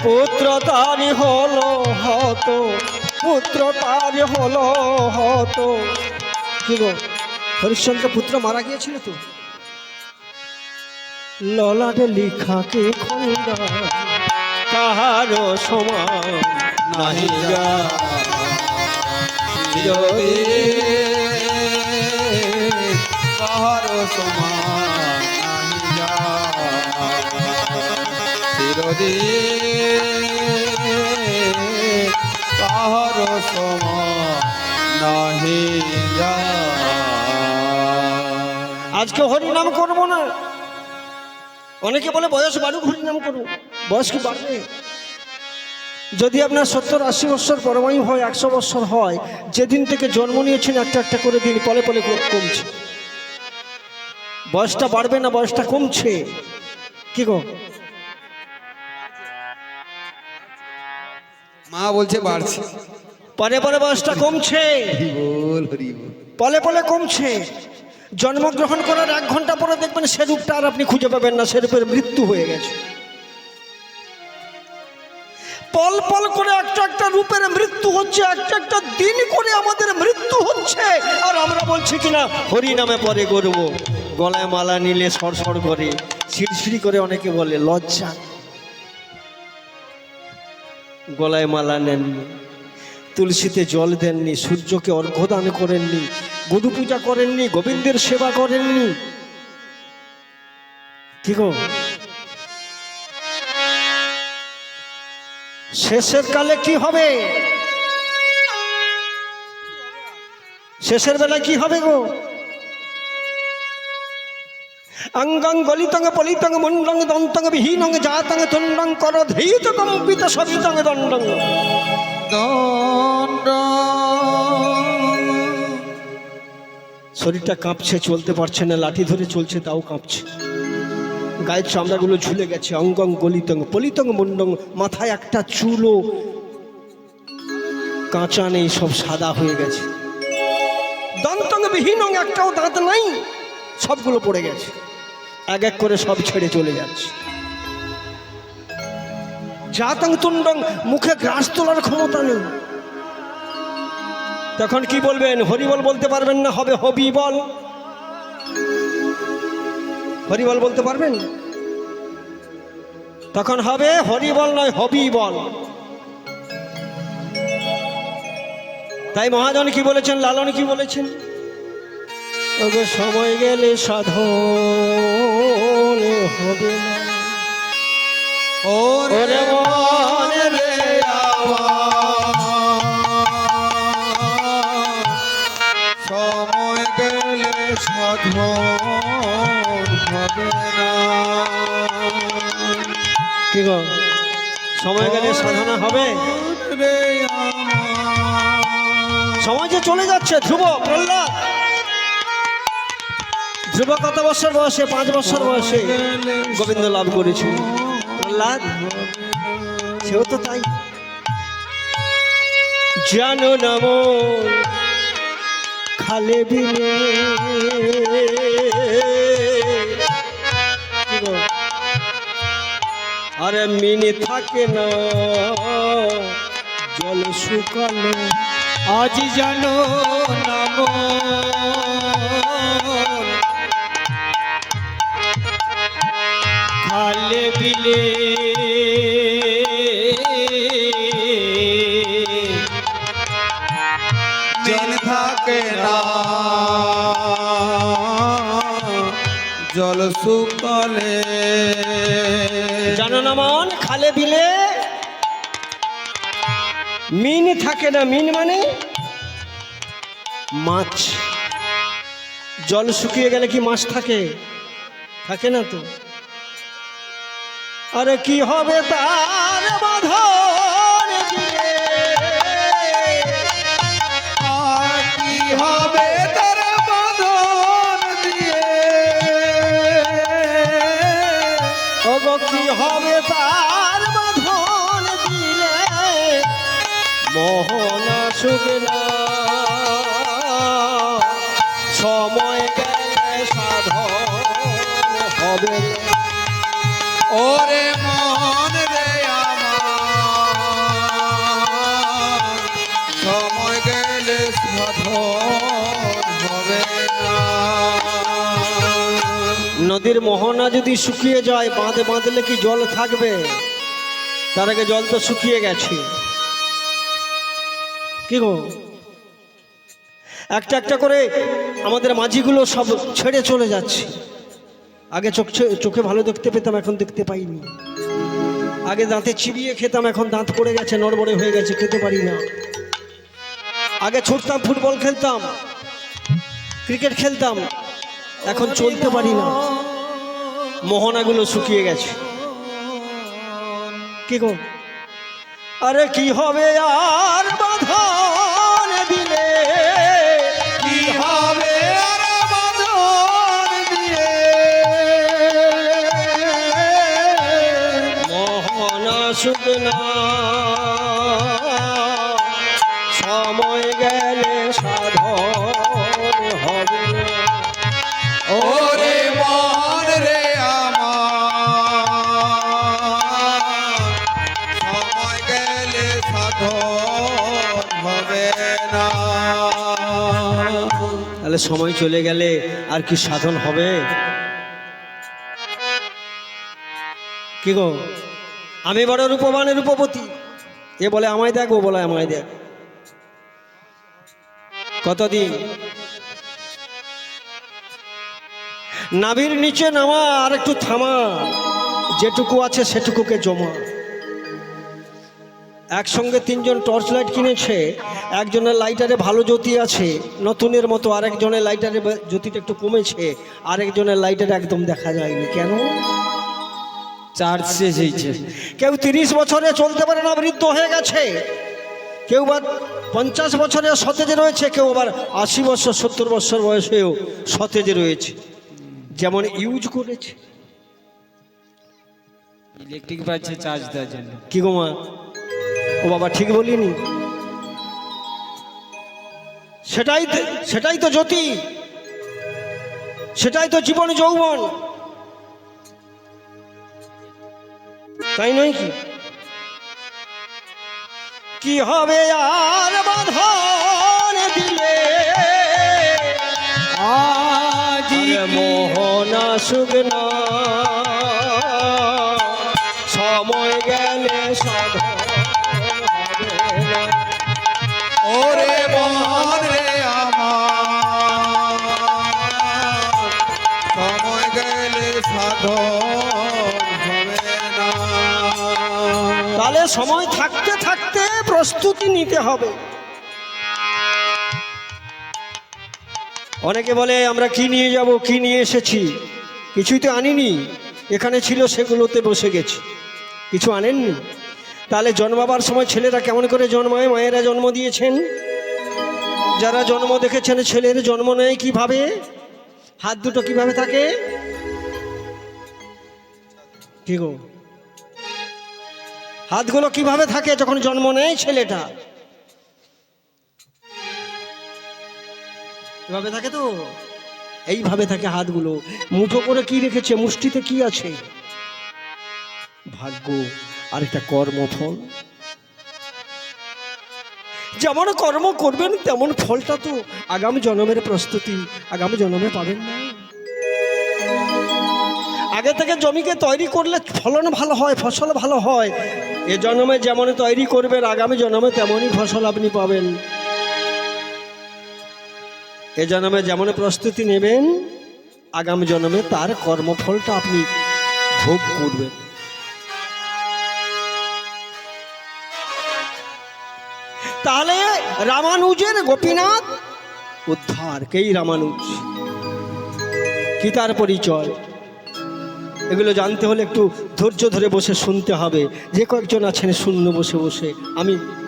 পুত্র তারি হলো হত, পুত্র তারি হলো হত। কি গো, হরিশ্চন্দ্র পুত্র মারা গিয়েছিল তো? ললাটে লিখাকে খন্দা কাহার সমান নাহি যায়। চিরদিন কাহার সমান নাহি যা, চিরদিন কাহার সমান নাহি যা। আজকে হরিনাম করবো না। অনেকে বলে বয়স বাড়ুক হরিনাম করবো, বয়স কি বাড়বে? যদি আপনার 70-80 বছর পরমায়ু হয়, 100 বছর হয়, যেদিন থেকে জন্ম নিয়েছেন একটা একটা করে দিন পলে পলে কমছে। বয়সটা বাড়বে না, বয়সটা কমছে। কি গো, মা বলছে বাড়ছে। পরে পরে বয়সটা কমছে, বল হরি বল। পলে পলে কমছে। জন্মগ্রহণ করার 1 ঘন্টা পরে দেখবেন সে রূপটা আর আপনি খুঁজে পাবেন না, সে রূপের মৃত্যু হয়ে গেছে। পল পল করে একটা একটা রূপের মৃত্যু হচ্ছে, একটা একটা দিন করে আমাদের মৃত্যু হচ্ছে। আর আমরা বলছি কিনা হরি নামে পরে করব। গলায় মালা নিলে সরসর করে, সিঁড়ি করে, অনেকে বলে লজ্জা। গলায় মালা নেননি, তুলসীতে জল দেননি, সূর্যকে অর্ঘ্যদান করেননি, গুরু পূজা করেননি, গোবিন্দের সেবা করেননি। কি গো, শেষের কালে কি হবে? শেষের বেলায় কি হবে গো? অঙ্গং গলিতং পলিতং মুন্ডং দন্তং বিহীনং জাতং তুণ্ডং করধীত কম্পিত সবিতং দণ্ডং। শরীরটা কাঁপছে, চলতে পারছে না, লাঠি ধরে চলছে তাও কাঁপছে। গায়ের চামড়াগুলো ঝুলে গেছে। অঙ্গং গলিতং পলিতং মুন্ডং, মাথায় একটা চুলও কাঁচা নেই, সব সাদা হয়ে গেছে। দন্তং বিহীনং, একটাও দাঁত নাই, সবগুলো পড়ে গেছে। এক এক করে সব ছেড়ে চলে যাচ্ছে। জাতং তুণ্ডং, মুখে গ্রাস তোলার ক্ষমতা নেই। তখন কি বলবেন? হরিবল বলতে পারবেন না, হবে হবি বল। হরিবল বলতে পারবেন? তখন হবে হরিবল নয়, হবি বল। তাই মহাজন কি বলেছেন, লালন কি বলেছেন? ওগো সময় গেলে সাধন হবে না, ওরে মন রে সময় গেলে সাধন হবে না। কি গো, সময় গেলে সাধনা হবে? রে সময় যে চলে যাচ্ছে। ধ্রুব, প্রহ্লাদ, ধ্রুব কত বছর বয়সে? 5 বছর বয়সে গোবিন্দ লাভ করেছে। প্রহ্লাদ সেও তো তাই। জানো নাম খালে বিলে, আরে মিনি থাকে না জল শুকানো। আজ জানো নাম খালে বিলে, জল থাকে না জল শুকালে। জানো না মন খালে বিলে মিন থাকে না। মিন মানে মাছ। জল শুকিয়ে গেলে কি মাছ থাকে? থাকে না তো। আরে কি হবে তার বাঁধন দিয়ে? আর কি হবে তার বাঁধন দিয়ে? ওগো কি হবে তার বাঁধন দিলে? মোহন আসুক না, সময় গেলে সাধন হবে না। ওরে মন রে আমার, সময় গেলে সাধন হবে না। নদীর মোহনা যদি শুকিয়ে যায়, বাঁধে বাঁধলে কি জল থাকবে? তার আগে জল তো শুকিয়ে গেছে। কি গো, একটা একটা করে আমাদের মাঝিগুলো সব ছেড়ে চলে যাচ্ছে। আগে চোখে ভালো দেখতে পেতাম, এখন দেখতে পাইনি। আগে দাঁতে চিবিয়ে খেতাম, এখন দাঁত পড়ে গেছে, নড়বড়ে হয়ে গেছে, খেতে পারি না। আগে ছুটতাম, ফুটবল খেলতাম, ক্রিকেট খেলতাম, এখন চলতে পারি না। মোহনাগুলো শুকিয়ে গেছে। কি গো, আরে কি হবে আর বাঁধন দিলে? কি হবে আর বাঁধন দিয়ে? মোহনা শুকনা, সময় গেলে সাধন হবে না। ওরে মন রে আমার, সময় গেলে সাধন হবে না। তাহলে সময় চলে গেলে আর কি সাধন হবে? কি গো, আমি বড় রূপবানের রূপবতী, এ বলে আমায় দেখ, ও বলে আমায় দেখ। কতদিন নাভির নিচে নামা আর একটু থামা, যেটুকু আছে সেটুকুকে জমা। একসঙ্গে তিনজন টর্চ লাইট কিনেছে, একজনের লাইটারে ভালো জ্যোতি আছে নতুনের মতো, আরেকজনের লাইটারে জ্যোতিটা একটু কমেছে, আরেকজনের লাইটারে একদম দেখা যায়নি। কেন? চার্জ শেষ হয়েছে। কেউ 30 বছরে চলতে পারে না, বৃদ্ধ হয়ে গেছে। কেউ বা 50 বছরে সতেজে রয়েছে, কেউ আবার 80 বছর 70 বছর বয়সেও সতেজে রয়েছে, যেমন ইউজ করেছে। ইলেকট্রিক পাচ্ছে চার্জ দেওয়ার জন্য। কি গো মা, ও বাবা ঠিক বলিনি? সেটাই তো জ্যোতি, সেটাই তো জীবন যৌবন, তাই নয় কি? কি হবে আর বাঁধন দিলে? আজি মোহনা শুকনা, সময় গেলে সাধন হবে না। ওরে মন রে আমার, সময় গেলে সাধন হবে না। তাহলে সময় থাকতে থাকতে প্রস্তুতি নিতে হবে। অনেকে বলে আমরা কি নিয়ে যাব, কি নিয়ে এসেছি, কিছুই তো আনিনি, এখানে ছিল সেগুলোতে বসে গেছি, কিছু আনেননি। তাহলে জন্মাবার সময় ছেলেরা কেমন করে জন্মায়? মায়েরা জন্ম দিয়েছেন, যারা জন্ম দেখেছেন ছেলের জন্ম নেয় কিভাবে, হাত দুটো কিভাবে থাকে? কি গো, হাতগুলো কিভাবে থাকে যখন জন্ম নেয় ছেলেটা? এভাবে থাকে তো, এইভাবে থাকে হাতগুলো। মুঠো করে কি রেখেছে, মুষ্টিতে কি আছে? ভাগ্য আর একটা কর্মফল। যেমন কর্ম করবেন তেমন ফলটা তো আগামী জন্মের প্রস্তুতি, আগামী জন্মে পাবেন না। আগে থেকে জমিকে তৈরি করলে ফলন ভালো হয়, ফসল ভালো হয়। এ জন্মে যেমন তৈরি করবেন আগামী জন্মে তেমনই ফসল আপনি পাবেন। এ জন্মে যেমন প্রস্তুতি নেবেন আগামী জন্মে তার কর্মফলটা আপনি ভোগ করবেন। তাহলে রামানুজের গোপীনাথ উদ্ধার, কেই রামানুজ, কি তার পরিচয়, এগুলো জানতে হলে একটু ধৈর্য ধরে বসে শুনতে হবে। যে কয়েকজন আছেন শূন্য বসে বসে,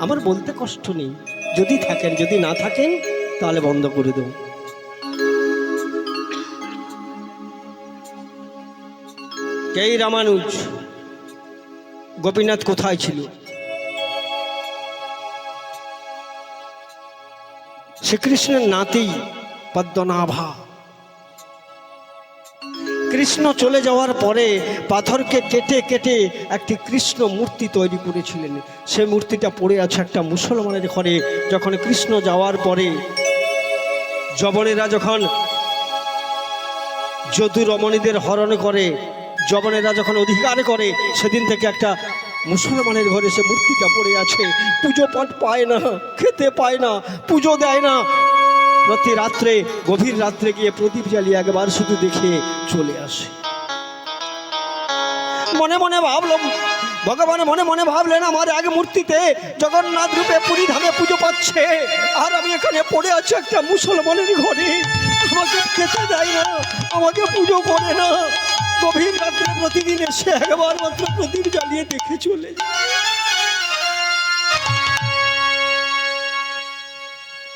আমার বলতে কষ্ট নেই, যদি থাকেন, যদি না থাকেন তাহলে বন্ধ করে দেব। কেই রামানুজ, গোপীনাথ কোথায় ছিল? শ্রীকৃষ্ণের নাতি পদ্মনাভা। কৃষ্ণ চলে যাওয়ার পরে পাথরকে কেটে কেটে একটি কৃষ্ণ মূর্তি তৈরি করেছিলেন। সে মূর্তিটা পড়ে আছে একটা মুসলমানের ঘরে। যখন কৃষ্ণ যাওয়ার পরে যবনেরা যখন যদু রমণীদের হরণ করে, যবনেরা যখন অধিকার করে, সেদিন থেকে একটা মুসলমানের ঘরে সে মূর্তিটা পড়ে আছে। পুজো পাঠ পায় না, খেতে পায় না, পুজো দেয় না। প্রতি রাত্রে, গভীর রাত্রে গিয়ে প্রদীপ জ্বালিয়ে একবার শুধু দেখে চলে আসে। মনে মনে ভাবলাম, ভগবান মনে মনে ভাবলেন, আমার এক মূর্তিতে জগন্নাথ রূপে পুরী ধামে পুজো পাচ্ছে, আর আমি এখানে পড়ে আছি একটা মুসলমানের ঘরে। আমাকে খেতে দেয় না, আমাকে পুজো করে না। গভীর রাত্রে প্রতিদিন এসে একবার মাত্র প্রদীপ জ্বালিয়ে দেখে চলে যায়।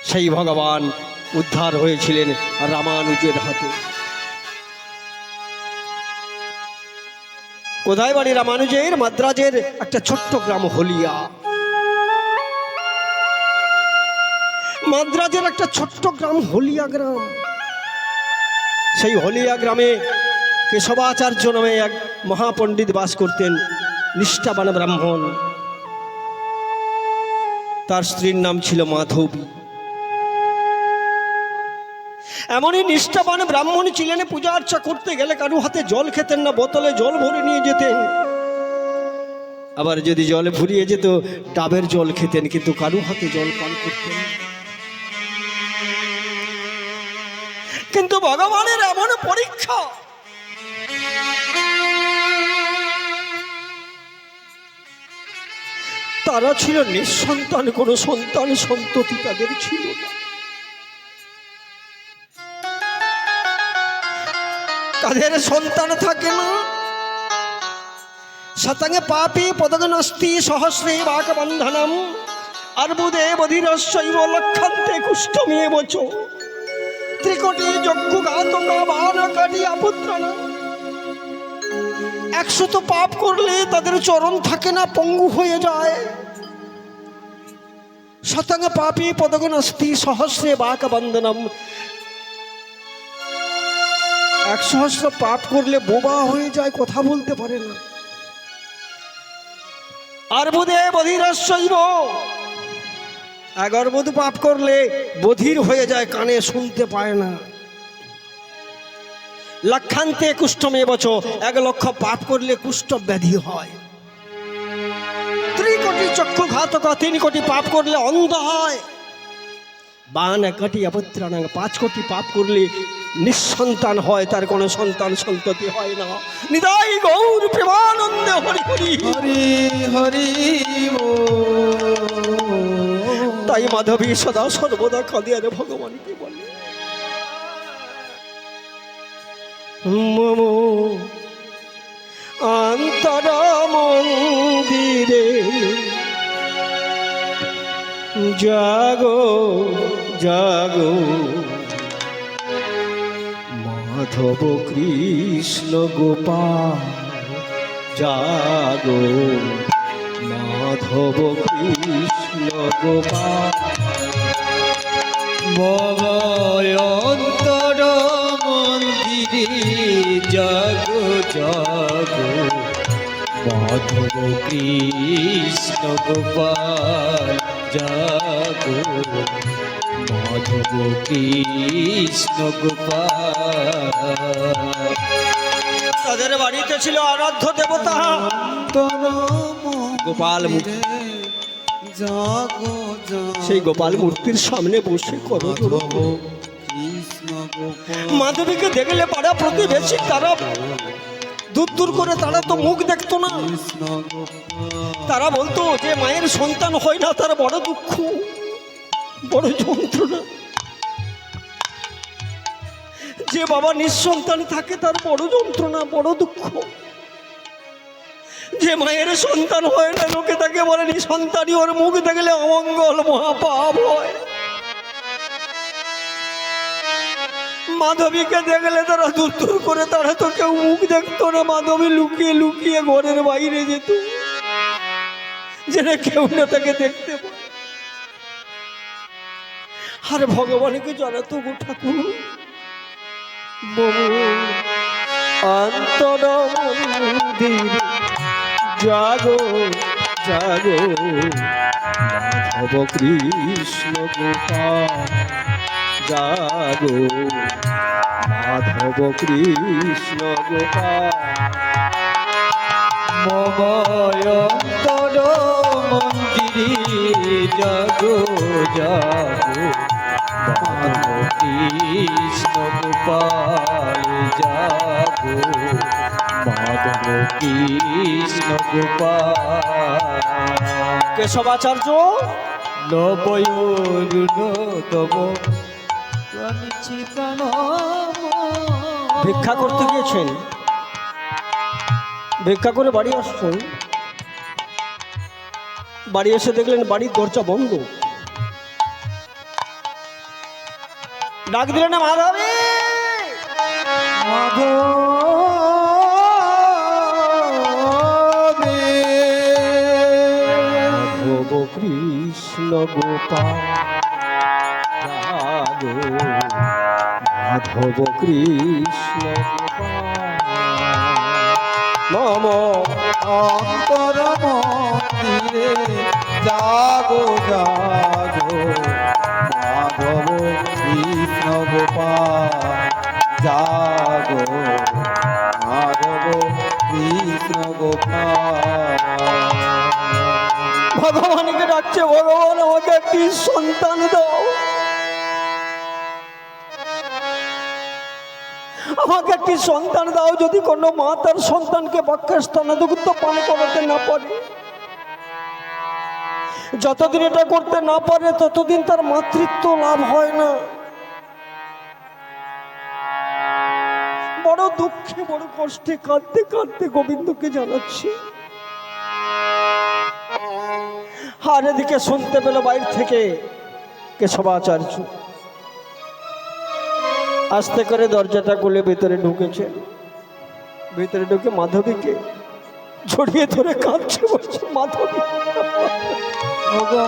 সেই ভগবান উদ্ধার হয়েছিলেন রামানুজের হাতে। কোথায় বাড়ি রামানুজের? মাদ্রাজের একটা ছোট্ট গ্রাম হলিয়া। মাদ্রাজের একটা ছোট্ট গ্রাম হলিয়া গ্রাম। সেই হলিয়া গ্রামে কেশবাচার্য নামে এক মহাপণ্ডিত বাস করতেন, নিষ্ঠাবান ব্রাহ্মণ। তার স্ত্রীর নাম ছিল মাধবী। এমনই নিষ্ঠাবান ব্রাহ্মণ ছিলেন, পূজা আর্চা করতে গেলে কারু হাতে জল খেতেন না, বোতলে জল ভরে নিয়ে যেতেন। আবার যদি জলে ফুরিয়ে যেত ডাবের জল খেতেন, কিন্তু কারু হাতে জল পান করতেন। কিন্তু ভগবানের এমন পরীক্ষা, তারা ছিল নিঃসন্তান, কোনো সন্তান সন্ততি তাদের ছিল না। কাদের সন্তান থাকে না? শতঙ্গে পাপি পদগনস্তি সহস্রে বাকবন্ধনম अर्बुदे बधिरश्चैव लक्षन्ते कुष्ठमेव च त्रिकोटि যজ্ঞঘাতকা বানকাটিয়া পুত্রনা। 100 পাপ করলে তাদের চরণ থাকে না, পঙ্গু হয়ে যায়। শতং পাপী পদগনস্তি সহস্রে বাকবন্ধনম। 100 পাপ করলে বোবা হয়ে যায়, কথা বলতে পারে না। अर्बुदे बधिरश्चैव, আগরবধূ পাপ করলে বধির হয়ে যায়, কানে শুনতে পায় না। লক্ষান্তে কুষ্ঠমেব চ, 1 লক্ষ পাপ করলে কুষ্ঠ ব্যাধি হয়। ত্রিকোটি চক্ষুঘাতক, 3 কোটি পাপ করলে অন্ধ হয়। 52 কোটি অপুত্রাণাং, 5 কোটি পাপ করলে নিঃসন্তান হয়, তার কোনো সন্তান সন্ততি হয় না। নিতাই গৌর প্রেমানন্দে হরি হরি হরি হরি তাই মাধবী সদা সর্বদা কাঁদে আর ভগবানকে বলে, মম অন্তর মন্দিরে জাগো জাগো মাধব কৃষ্ণ গোপাল জাগো, মাধব কৃষ্ণ গোপাল। অন্তর মন্দিরে জাগো জাগো মাধব কৃষ্ণ গোপাল জাগো, মাধব কৃষ্ণ গোপাল। তাদের বাড়িতে ছিল আরাধ্য দেবতা গোপাল মূর্তি। সেই গোপাল মূর্তির সামনে বসে করো মাধবীকে দেখলে পাড়া প্রতিবেশী তারা দূর দূর করে, তারা তো মুখ দেখতো না। তারা বলতো যে মায়ের সন্তান হয় না, তার বড় দুঃখ, বড় যন্ত্রণা। যে বাবা নিঃসন্তান থাকে তার বড় যন্ত্রণা, বড় দুঃখ। যে মায়ের সন্তান হয় না, লোকে তাকে বলে নিঃসন্তানই, ওর মুখ দেখলে অমঙ্গল, মহাপাপ হয়। মাধবীকে দেখলে তারা দূর দূর করে, তারা তো কেউ মুখ দেখতো না। মাধবী লুকিয়ে লুকিয়ে ঘরের বাইরে যেত, যেন কেউ না তাকে দেখতে পায়। আর ভগবানকে জানাতো, গো ঠাকুর, অন্তর মন্দির জাগো জাগো, মাধব কৃষ্ণ গোপাল জাগো, মাধব কৃষ্ণ গোপাল। মময়ন্তর মন্দিরে জাগো জাগো, মাধব কৃষ্ণ গোপাল জাগো, মাধব কৃষ্ণ গোপাল। কেশবাচার্য নবয়ুনতম ভিক্ষা করতে গিয়েছেন, ভিক্ষা করে বাড়ি আসছেন। বাড়ি এসে দেখলেন বাড়ির দরজা বন্ধ। ডাক দিলেন না, মাধবী, মাধব কৃষ্ণ গোপাল জাগো, মাধব কৃষ্ণ গোপাল। নম অন্তর মন্দিরে জাগো জাগো, মাধব কৃষ্ণ গোপাল জাগো, মাধব কৃষ্ণ গোপাল। ভগবানকে ডাকছে, ভগবান আমাকে একটি সন্তান দাও, আমাকে একটি সন্তান দাও। যদি কোনো মা তার সন্তানকে বাক্যের স্তনদুগ্ধ পান করাতে না পারে, যতদিন এটা করতে না পারে ততদিন তার মাতৃত্ব লাভ হয় না। বড় দুঃখে, বড় কষ্টে, কাঁদতে কাঁদতে গোবিন্দকে জানাচ্ছি। আর এদিকে শুনতে পেল বাইরে থেকে কেশবাচার্য আস্তে করে দরজাটা খুলে ভেতরে ঢুকেছে। ভেতরে ঢুকে মাধবীকে জড়িয়ে ধরে কাঁদছে, বলছে, মাধবী,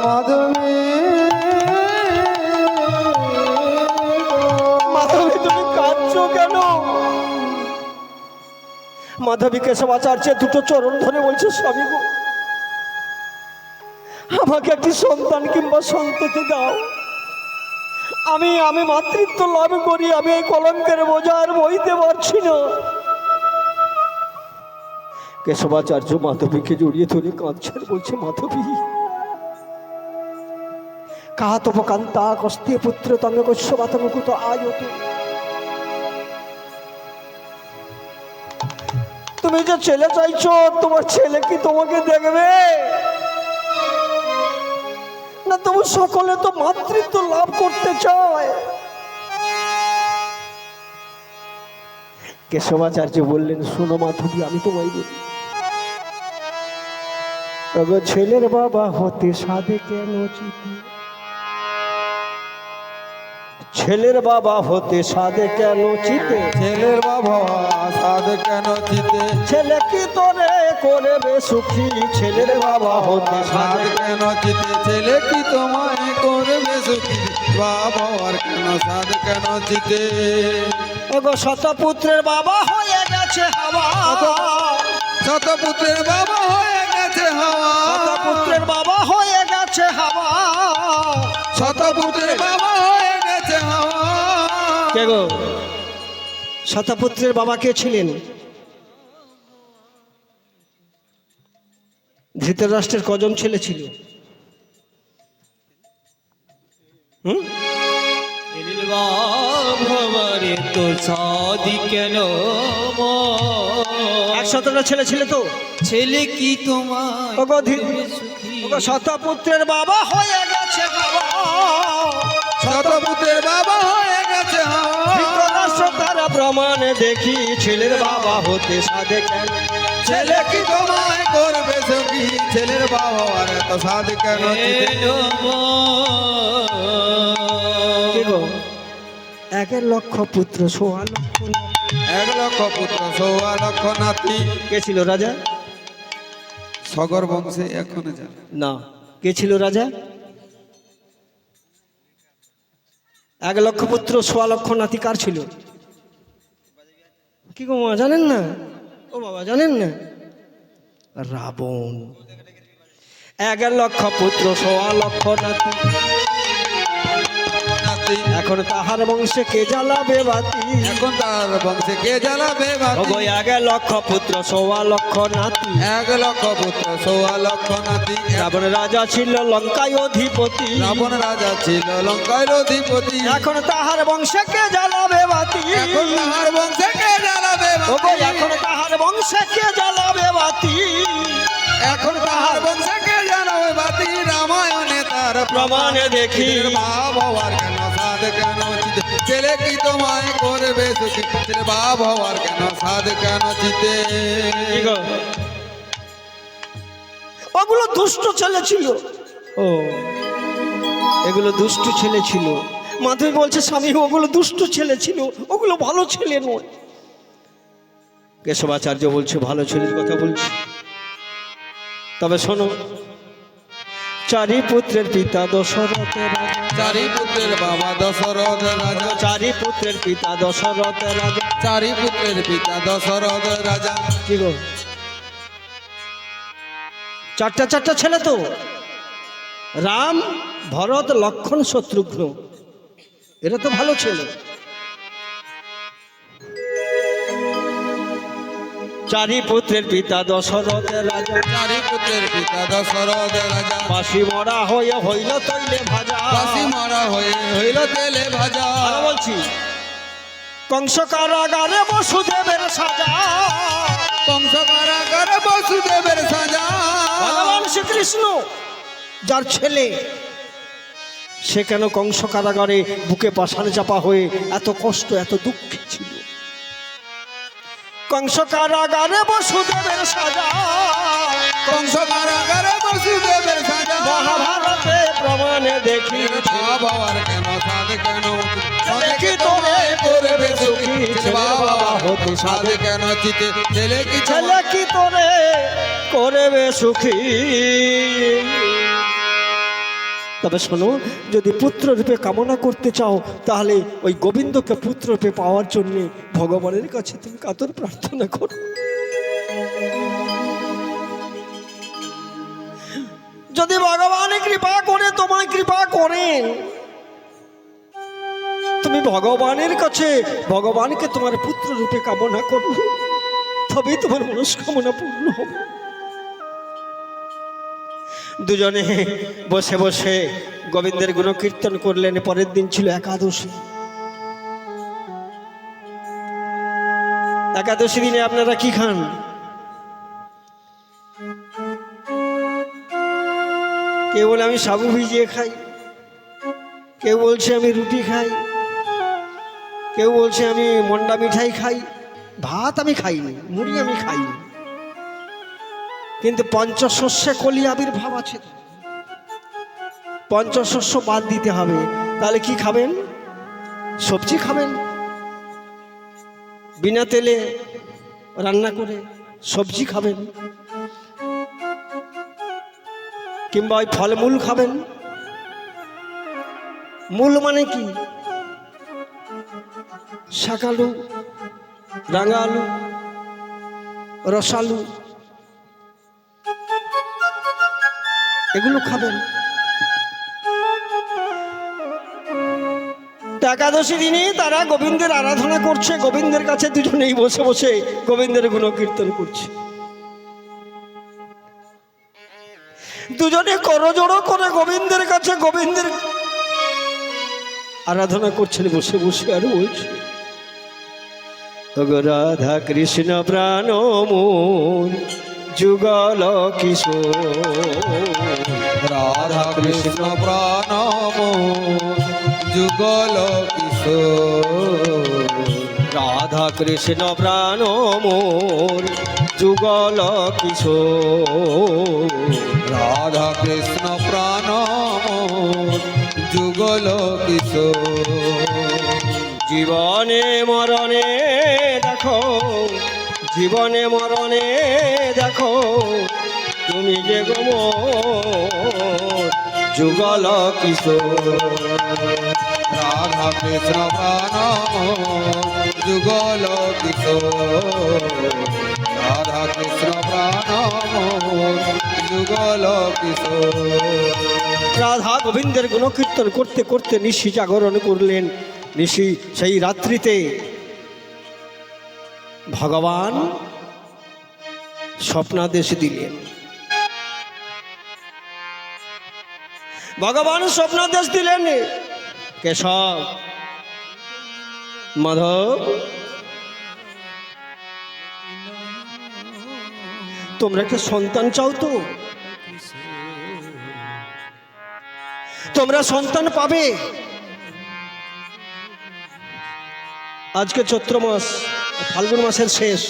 মাধবী, মাধবী তুমি কাঁদছো কেন? মাধবী কেশবাচার্যের দুটো চরণ ধরে বলছে, স্বামী গো, আমাকে একটি সন্তান কিংবা সন্ততি দাও। আমি মাতৃত্ব লাভ করি, আমি এই কলঙ্কের বোঝা আর বইতে পারছি না। কেশবাচার্য মাধবীকে জড়িয়ে ধরে কাঁদছেন, বলছে, মাধবী, কাহাতপকান্তা কস্তে পুত্র তঙ্গ কস্যবাতঙ্কুত আয়ত। তুমি যে ছেলে চাইছো, তোমার ছেলে কি তোমাকে দেখবে না? তুমি সকলে তো মাতৃত্ব লাভ করতে চায়। কেশবাচার্য বললেন, শোনো মাধবী, আমি তোমায় বলি, ছেলের বাবা হতে সাধে কেন চিতি, ছেলের বাবা হতে সাধে কেন চিতে, ছেলের বাবা সাধ কেন চিতে, ছেলে কি তোরে করবে সুখী, ছেলের বাবা হতে সাধ সাধে কেন চিতে, ছেলে কি তোমায় করবে সুখী, বাবার কেন সাধ কেন চিতে। ওগো শতপুত্রের বাবা হয়ে গেছে হাওয়া, শতপুত্রের বাবা হয়ে গেছে হাওয়া, শতপুত্রের বাবা হয়ে গেছে হাওয়া, শতপুত্রের বাবা হয়ে গেছে হাওয়া। কে গো? শতপুত্রের বাবা কে ছিলেন? ধৃতরাষ্ট্রের কজন ছেলে ছিল? ভবারে তো সাদি কেন, 117টা ছেলে ছিল তো। ছেলে কি তোমার ওগো শতপুত্রের বাবা হয়ে গেছে হাওয়া, শতপুত্রের বাবা হয়ে গেছে হাওয়া, ধৃতরাষ্ট্র তার প্রমাণ দেখি ছেলের বাবা হতে সাধে কেন? ছেলে কি তোমায় করবে সখী ছেলের বাবা আর এত সাধ কেন চিতে? কি গো? 1,00,000 পুত্র 1,00,000 এক লক্ষ পুত্র 1,00,000 নাতি। কে ছিল রাজা? সগর বংশে এখনো জানে না, কে ছিল রাজা? 1,00,000 পুত্র 1,00,000 নাতি কার ছিল? কি গো মা জানেন না? ও বাবা জানেন না? রাবণ। 1,00,000 পুত্র 1,00,000 নাতি, নাতি। এখন তাহার বংশে কে জ্বালাবে বাতি? এখন তার বংশে কে জ্বালাবে বাতি? ওগো 1,00,000 পুত্র 1,00,000 নাতি, 1,00,000 পুত্র 1,00,000 নাতি। রাবণ রাজা ছিল লঙ্কায় অধিপতি, রাবণ রাজা ছিল লঙ্কার অধিপতি। এখন তাহার বংশে কে জ্বালাবে বাতি? এখন তাহার বংশে কে জ্বালাবে ওগো বাতি? এখন তাহার বংশে কে জ্বালাবে বাতি? এখন তাহার বংশে কে জ্বালাবে বাতি? রামায়ণে তার প্রমাণ দেখি। বাবা হওয়ার কেন সাধ কেন চিতে? ছেলে কি তোমায় করবে সুখী ছেলে বাবা হওয়ার কেন সাধ কেন চিতে? কি গো? ওগুলো দুষ্ট ছেলে ছিল। ও এগুলো দুষ্ট ছেলে ছিল। মাধবী বলছে স্বামী ওগুলো দুষ্ট ছেলে ছিল, ওগুলো ভালো ছেলে নয়। কেশবাচার্য বলছে ভালো ছেলের কথা বলছি। তবে শোনো, 4 পুত্রের পিতা দশরথের রাজা, 4 পুত্রের বাবা দশরথ রাজা। 4 পুত্রের পিতা দশরথের রাজা। 4 পুত্রের পিতা দশরথ রাজা। কি গো? 4টা ছেলে তো, রাম ভরত লক্ষ্মণ শত্রুঘ্ন, এরা তো ভালো ছেলে। 4 পুত্রের পিতা দশরথের রাজা, 4 পুত্রের পিতা দশরথ রাজা। বাসি মরা হয়ে হইল তৈলে ভাজা। বাসি মারা হয়ে হইল তেলে ভাজা। আরো বলছি, কংস কারাগারে বসুদেবের সাজা। কংস কারাগারে বসুদেবের সাজা। ভগবান শ্রীকৃষ্ণ যার ছেলে, সে কেন কংস কারাগারে বুকে পাষাণে চাপা হয়ে এত কষ্ট এত দুঃখী ছিল? কংস কারাগারে বসুদেবের সাজা। কংস কারাগারে বসুদেবের সাজা। মহাভারতে প্রমাণে দেখি বাবা আর কেন সাধ কেন ছেলে কি তোরে করবে সুখী ছেলে বাবা হতে সাধ কেন চিতে? ছেলে কি ছেলে কি তোরে করবে সুখী? তবে শোনো, যদি পুত্র রূপে কামনা করতে চাও তাহলে ওই গোবিন্দকে পুত্র রূপে পাওয়ার জন্য ভগবানের কাছে তুমি কাতর প্রার্থনা করো। যদি ভগবান কৃপা করে, তোমায় কৃপা করেন, তুমি ভগবানের কাছে ভগবানকে তোমার পুত্র রূপে কামনা করো, তবেই তোমার মনস্কামনা পূর্ণ হবে। দুজনে বসে বসে গোবিন্দের গুণকীর্তন করলেন। পরের দিন ছিল একাদশী। একাদশী দিনে আপনারা কি খান? কেউ বলে আমি সাবু ভিজিয়ে খাই, কেউ বলছে আমি রুটি খাই, কেউ বলছে আমি মন্ডা মিঠাই খাই। ভাত আমি খাইনি, মুড়ি আমি খাইনি, কিন্তু পঞ্চশস্যে কলি আবির্ভাব আছে। পঞ্চশস্য বাদ দিতে হবে। তাহলে কি খাবেন? সবজি খাবেন, বিনা তেলে রান্না করে সবজি খাবেন, কিংবা ওই ফলমূল খাবেন। মূল মানে কি? শাকালু, রাঙা আলু, রসালু, এগুলো খাবেন। একাদশী দিনে তারা গোবিন্দের আরাধনা করছে, গোবিন্দের কাছে দুজনেই বসে বসে গোবিন্দের গুণকীর্তন করছে। দুজনে করজোড়ো করে গোবিন্দের কাছে গোবিন্দের আরাধনা করছেন বসে বসে। আর বলছে, রাধা কৃষ্ণ প্রাণ মোর যুগল কিশোর, রাধা কৃষ্ণ প্রাণ মোর যুগল কিশোর। রাধা কৃষ্ণ প্রাণ মোর যুগল কিশোর। রাধা কৃষ্ণ প্রাণ মোর যুগল কিশোর। জীবনে মরণে দেখো, জীবনে মরণে দেখো, তুমি যে গো মোর যুগল কিশোর। রাধা কৃষ্ণ প্রাণ মোর যুগল কিশোর। রাধা কৃষ্ণ প্রাণ মোর যুগল কিশোর। রাধা গোবিন্দের গুণকীর্তন করতে করতে নিশি জাগরণ করলেন। নিশি সেই রাত্রিতে ভগবান স্বপ্নাদেশ দিলেন। ভগবান স্বপ্নাদেশ দিলেন, কেশব, মাধব, তোমরা একটা সন্তান চাও তো? তোমরা সন্তান পাবে। আজকে চৈত্র মাস, ফাল্গুন মাসের শেষ,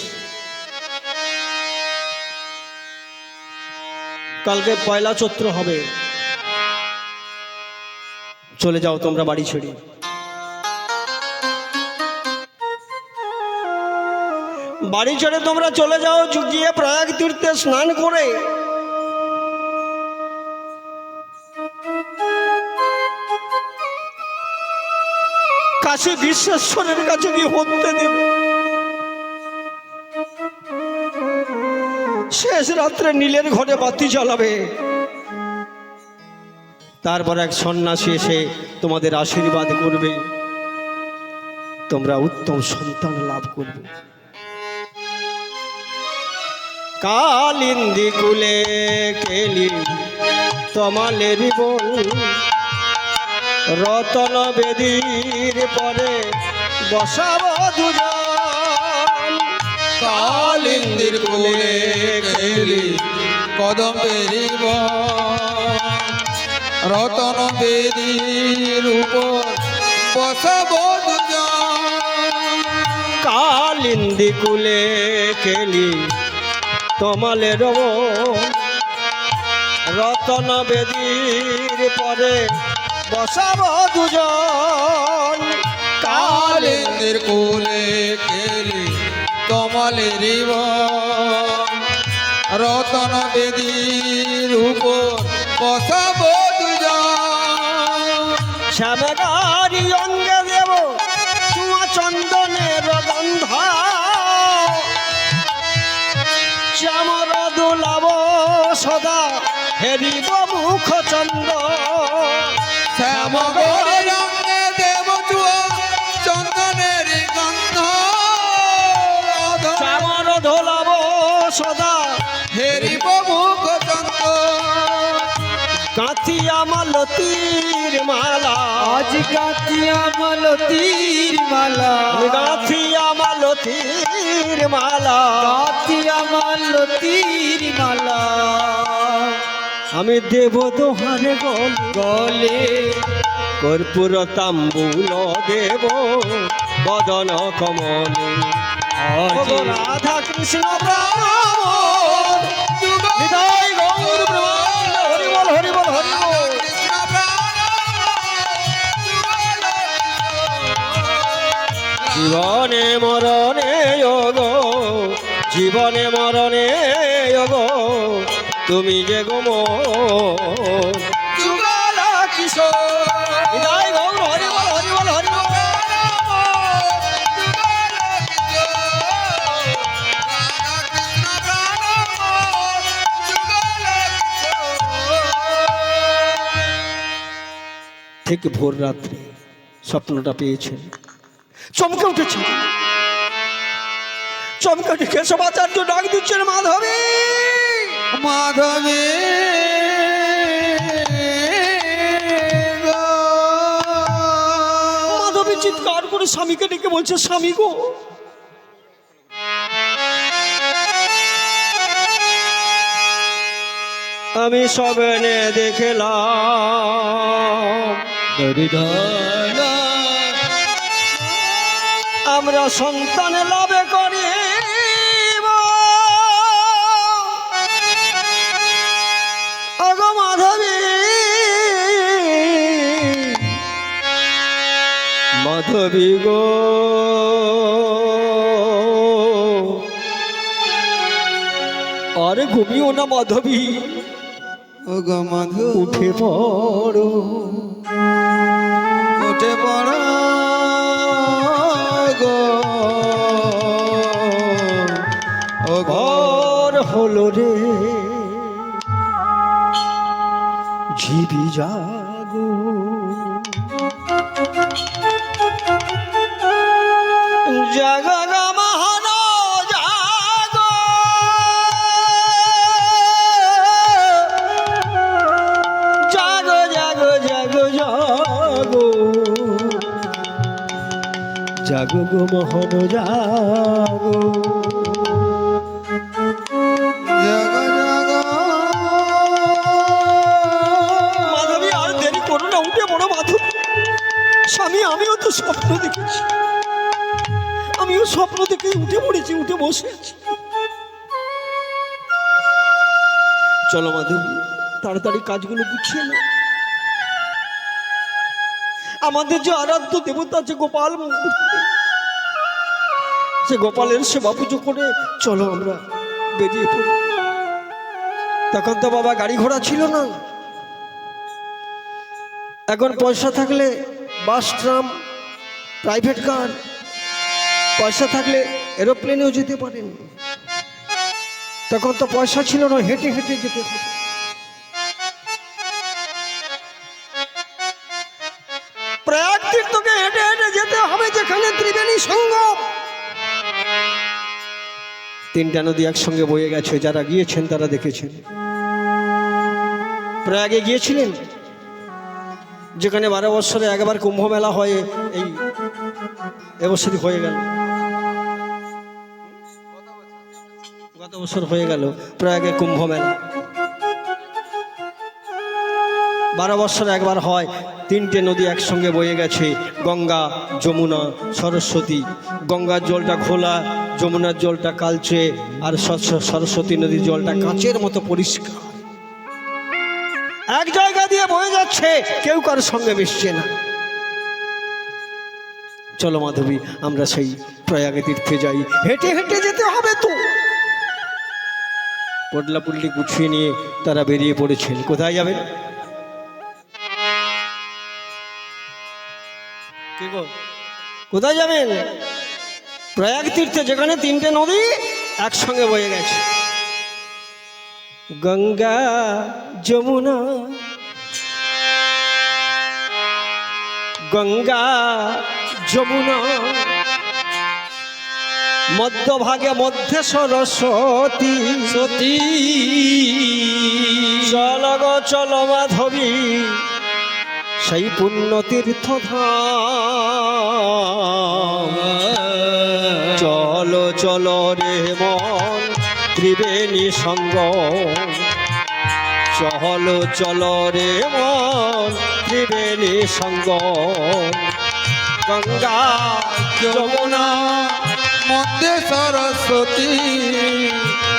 কালকে পয়লা চৈত্র হবে। চলে যাও তোমরা বাড়ি ছেড়ে। বাড়ি ছেড়ে তোমরা চলে যাও, গিয়ে প্রয়াগ তীর্থে স্নান করে কাশী বিশ্বেশ্বরের কাছে গিয়ে হত্যা দেবে। শেষ রাত্রে নীলের ঘরে বাতি জ্বালাবে। তারপর এক সন্ন্যাসী এসে তোমাদের আশীর্বাদ করবে, তোমরা উত্তম সন্তান লাভ করবে। কালিন্দি কুলে কেলি তমালের বল, রতন বেদীর পরে বসাব দুজন। কালিন্দির কুলে খেলি কদম বেরিব, রতন বেদীর উপর বসাব দুজন। কালিন্দি কুলে কেলি তমালের বল, রতন বেদীর পরে বসাব দুজন। কালিন্দির কুলে খেলি তমালের বন, রতন বেদীর উপর বসাব দুজন। শ্যামগারি অঙ্গে দেব চুয়া চন্দনের গন্ধ, শ্যামর দুলাব সদা হেরিব মুখ চন্দ। শ্যামগরে রঙে দেব চুয়া চন্দনের গন্ধ, শ্যামর ধোলাব সদা হেরিব মুখ চন্দ। কাঁথিয়া মালতীর মালা, আজ কাতিয়া মালতীর মালা, গাঁথিয়া মালতীর মালা, কাতিয়া মালতীর মালা। আমি দেব দোহারে গল গলে কর্পূর তাম্বুল দেব বদন কমল। আজ রাধা কৃষ্ণ প্রাণ হৃদয় গৌর ব্রহ্মাণ্ড, হরি বল হরি বল হরি বল। জীবনে মরণে গো, জীবনে মরণে গো, তুমি যে গো মোর যুগল কিশোর। হৃদয় গৌর হরি বল হরি বল হরি বল। ঠিক ভোর রাত্রে স্বপ্নটা পেয়েছেন, চমকে উঠেছে। চমকে উঠে কেশবাচার্য ডাক দিচ্ছেন, মাধবী মাধবী গো। মাধবী চিৎকার করে স্বামীকে ডেকে বলছে, স্বামী গো, আমি স্বপ্নে দেখলাম আমরা সন্তান লাভে করিব ওগো মাধবী মাধবী গো আরে ঘুমিও না মাধবী ও গো মাধু উঠে পড়ো উঠে পড়ো গো ও গো ঘর হলো রে ঝিবি জাগো জাগো গো মহান জাগো জাগো জাগো জাগো জাগো জাগো গো মহান জাগো জাগো জাগো মাধবী আর দেরি করো না উঠে বড় মাধবী স্বামী আমিও তো স্বপ্ন দেখেছি আমিও স্বপ্ন দেখে উঠে পড়েছি উঠে বসে আছি চলো মাধবী তাড়াতাড়ি কাজগুলো গুছিয়ে না আমাদের যে আরাধ্য দেবতা আছে গোপাল মূর্তি সে গোপালের সেবা পুজো করে চলো আমরা বেরিয়ে পড়ি তখন তো বাবা গাড়ি ঘোড়া ছিল না এখন পয়সা থাকলে বাস ট্রাম প্রাইভেট কার পয়সা থাকলে এরোপ্লেনেও যেতে পারেন তখন তো পয়সা ছিল না হেঁটে হেঁটে যেতে হবে প্রয়াগ তীর্থকে হেঁটে হেঁটে যেতে হবে যেখানে ত্রিবেণী সঙ্গম তিনটা নদী একসঙ্গে বয়ে গেছে যারা গিয়েছেন তারা দেখেছেন প্রয়াগে গিয়েছিলেন যেখানে 12 বছরে একবার কুম্ভ মেলা হয় এই এবছরই হয়ে গেল গত বছর হয়ে গেল প্রয়াগে কুম্ভ মেলা 12 বছরে একবার হয় তিনটে নদী একসঙ্গে বয়ে গেছে গঙ্গা যমুনা সরস্বতী গঙ্গার জলটা ঘোলা যমুনার জলটা কালচে আর সরস্বতী নদীর জলটা কাঁচের মতো পরিষ্কার এক জায়গা দিয়ে বয়ে যাচ্ছে কেউ কারোর সঙ্গে মিশছে না চলো মাধবী আমরা সেই প্রয়াগে তীর্থে যাই হেঁটে হেঁটে যেতে হবে তো পটলা পুটলি গুছিয়ে নিয়ে তারা বেরিয়ে পড়েছেন কোথায় যাবেন কি গো কোথায় যাবেন প্রয়াগ তীর্থে যেখানে তিনটে নদী একসঙ্গে বয়ে গেছে গঙ্গা যমুনা গঙ্গা যমুনা মধ্যভাগে মধ্যে সরস্বতী সতী চল গো চল মাধবী সেই পুণ্য তীর্থধাম চলো চলো রে মন ত্রিবেণী সঙ্গম চলো চলো রে মন ত্রিবেণী সঙ্গম গঙ্গা যমুনা মধ্যে সরস্বতী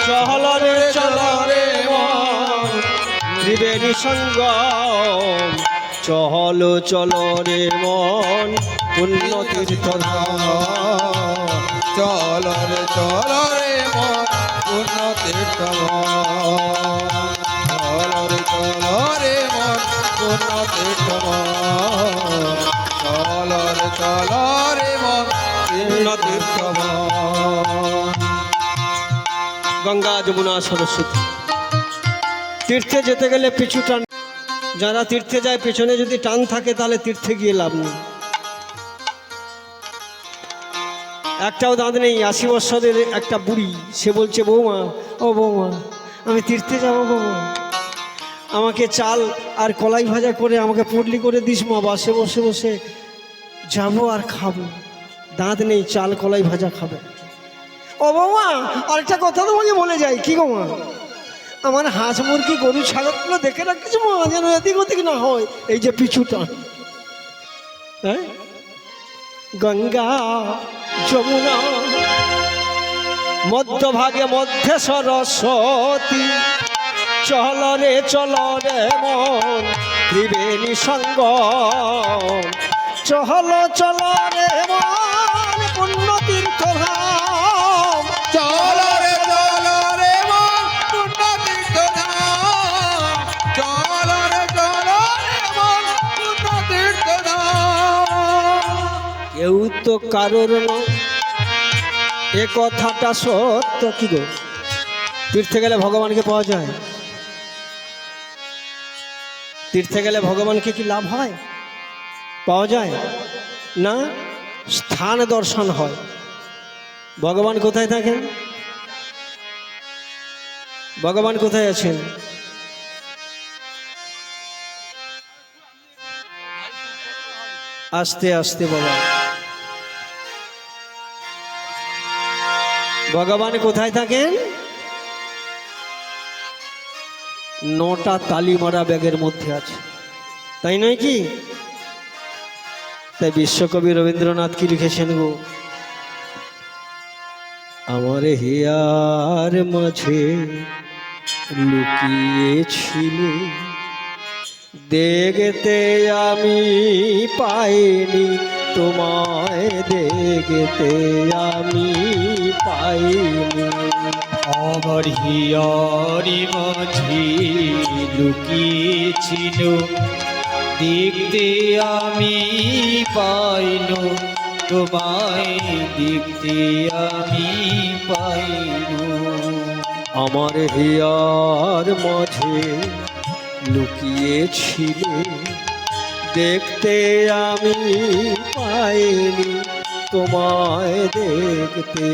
চলো রে মন ত্রিবেণী সঙ্গম চলো চলো রে মন পুণ্য তীর্থধাম চল রে মন পূর্ণ তীর্থধাম চল রে মন পূর্ণ তীর্থধাম চল রে মন পূর্ণ তীর্থধাম গঙ্গা যমুনা সরস্বতী তীর্থে যেতে গেলে পিছু টান যারা তীর্থে যায় পেছনে যদি টান থাকে তাহলে তীর্থে গিয়ে লাভ নেই একটাও দাঁত নেই 80 বছরের একটা বুড়ি সে বলছে বৌমা ও বৌমা আমি তীর্থে যাবো বৌমা আমাকে চাল আর কলাই ভাজা করে আমাকে পুডলি করে দিস মা বাসে বসে বসে যাবো আর খাবো দাঁত নেই চাল কলাই ভাজা খাবে ও বৌমা আরেকটা কথা তোমাকে বলে যাই কি গো মা আমার হাঁস মুরগি গরু ছাগলগুলো দেখে রাখছি মা যেন এদিক ওদিক না হয় এই যে পিছু টান হ্যাঁ গঙ্গা যমুনা মধ্যভাগে মধ্যে সরস্বতী চল রে মন ত্রিবেণী সঙ্গ চল চল রে মন পুণ্য তীর্থ ধাম চল রে মন পুণ্য তীর্থ ধাম চল রে মন পুণ্য তীর্থ ধাম। কেউ তো কারোর নয় এ কথাটা সত্য। কি গো, তীর্থে গেলে ভগবানকে পাওয়া যায়? তীর্থে গেলে ভগবানকে কি লাভ হয়? পাওয়া যায় না, স্থান দর্শন হয়। ভগবান কোথায় থাকেন? ভগবান কোথায় আছেন? আস্তে আস্তে বাবা, ভগবান কোথায় থাকেন? 9টা তালি মারা ব্যাগের মধ্যে আছে, তাই নয় কি? তাই বিশ্বকবি রবীন্দ্রনাথ কি লিখেছেন গো, আমার হিয়ার মাঝে লুকিয়েছিল দেখতে আমি পাইনি তোমায়, দেখতে আমি পাইনি। আমার হিয়ারি মাঝে লুকিয়েছিল দেখতে আমি পাইল, তোমায় দেখতে আমি পাইল। আমার হিয়ার মাঝে লুকিয়েছিল দেখতে আমি পাইনি তোমায়, দেখতে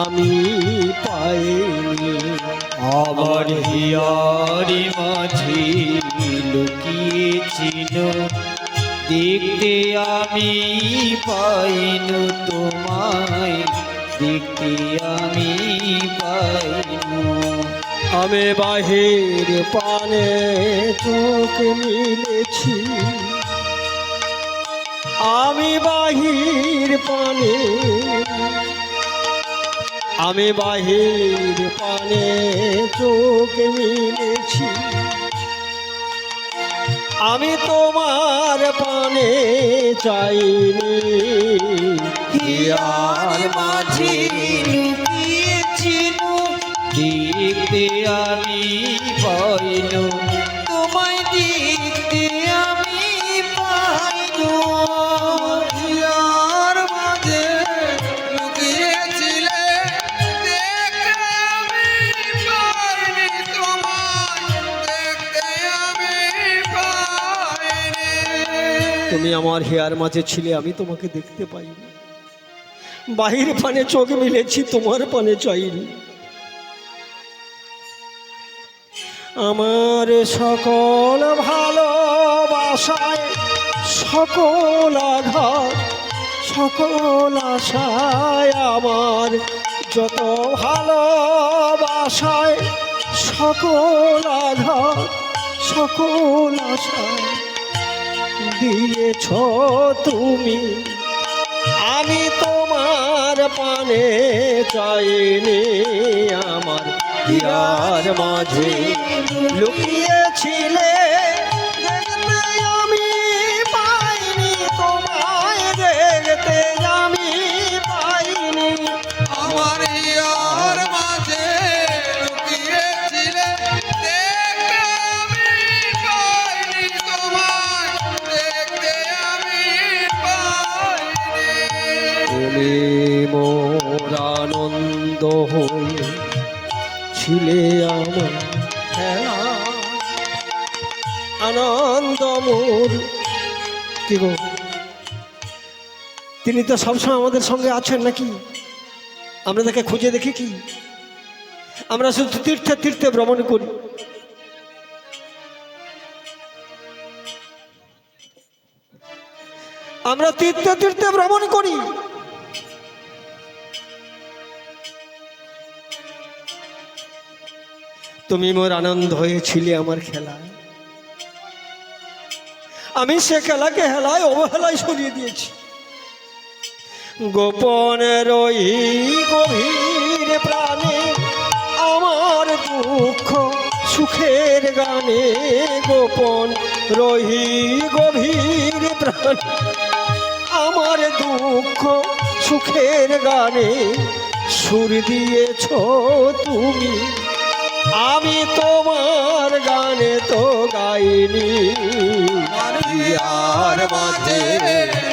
আমি পাইনি। আমার হিয়ারি মাঝে লুকিয়েছিল দেখতে আমি পাইল, তোমায় দেখতে আমি পাইল। আমি বাহির পানে চোখ মিলেছি, আমি বাহির পানে, আমি বাহির পানে চোখ মিলেছি, আমি তোমার পানে চাইনি। হিয়ার মাঝে লুকিয়েছিল দেখতে আমি পাইল, তোমায় দেখতে আমি পাইল। হিয়ার মাঝে লুকিয়েছিলে দেখতে আমি পাইনি তোমায়, দেখতে আমি পাইনি। তুমি আমার হিয়ার মাঝে ছিলে, আমি তোমাকে দেখতে পাইনি। বাহির পানে চোখ মিলেছি, তোমার পানে চাইনি। আমার সকল ভালোবাসায় সকল আঘাত সকল আশায়, আমার যত ভালোবাসায় সকল আঘাত সকল আশায় দিয়েছ তুমি, আমি তোমার পানে চাইনি। আমার হিয়ার মাঝে লুকিয়েছিলে দেখতে আমি পাইনি তোমায়, দেখতে আমি পাইনি। আমার হিয়ার মাঝে লুকিয়েছিলে দেখতে আমি পাইনি তোমায়, দেখতে আমি পাইনি। তুমি মোর আনন্দ হয়ে ছিলে আমার খেলা, আনন্দ মোর। কি গো, তিনি তো সবসময় আমাদের সঙ্গে আছেন নাকি? আমরা তাকে খুঁজে দেখি কি? আমরা শুধু তীর্থে তীর্থে ভ্রমণ করি। আমরা তীর্থে তীর্থে ভ্রমণ করি, তুমি মোর আনন্দ হয়েছিলে আমার খেলায়, আমি সে খেলাকে হেলায় অবহেলায় সরিয়ে দিয়েছি। গোপন রহি গভীর প্রাণে আমার দুঃখ সুখের গানে, গোপন রহি গভীর প্রাণে আমার দুঃখ সুখের গানে সুর দিয়েছ তুমি, আমি তোমার গানে তো গাইনি। আর মাঝে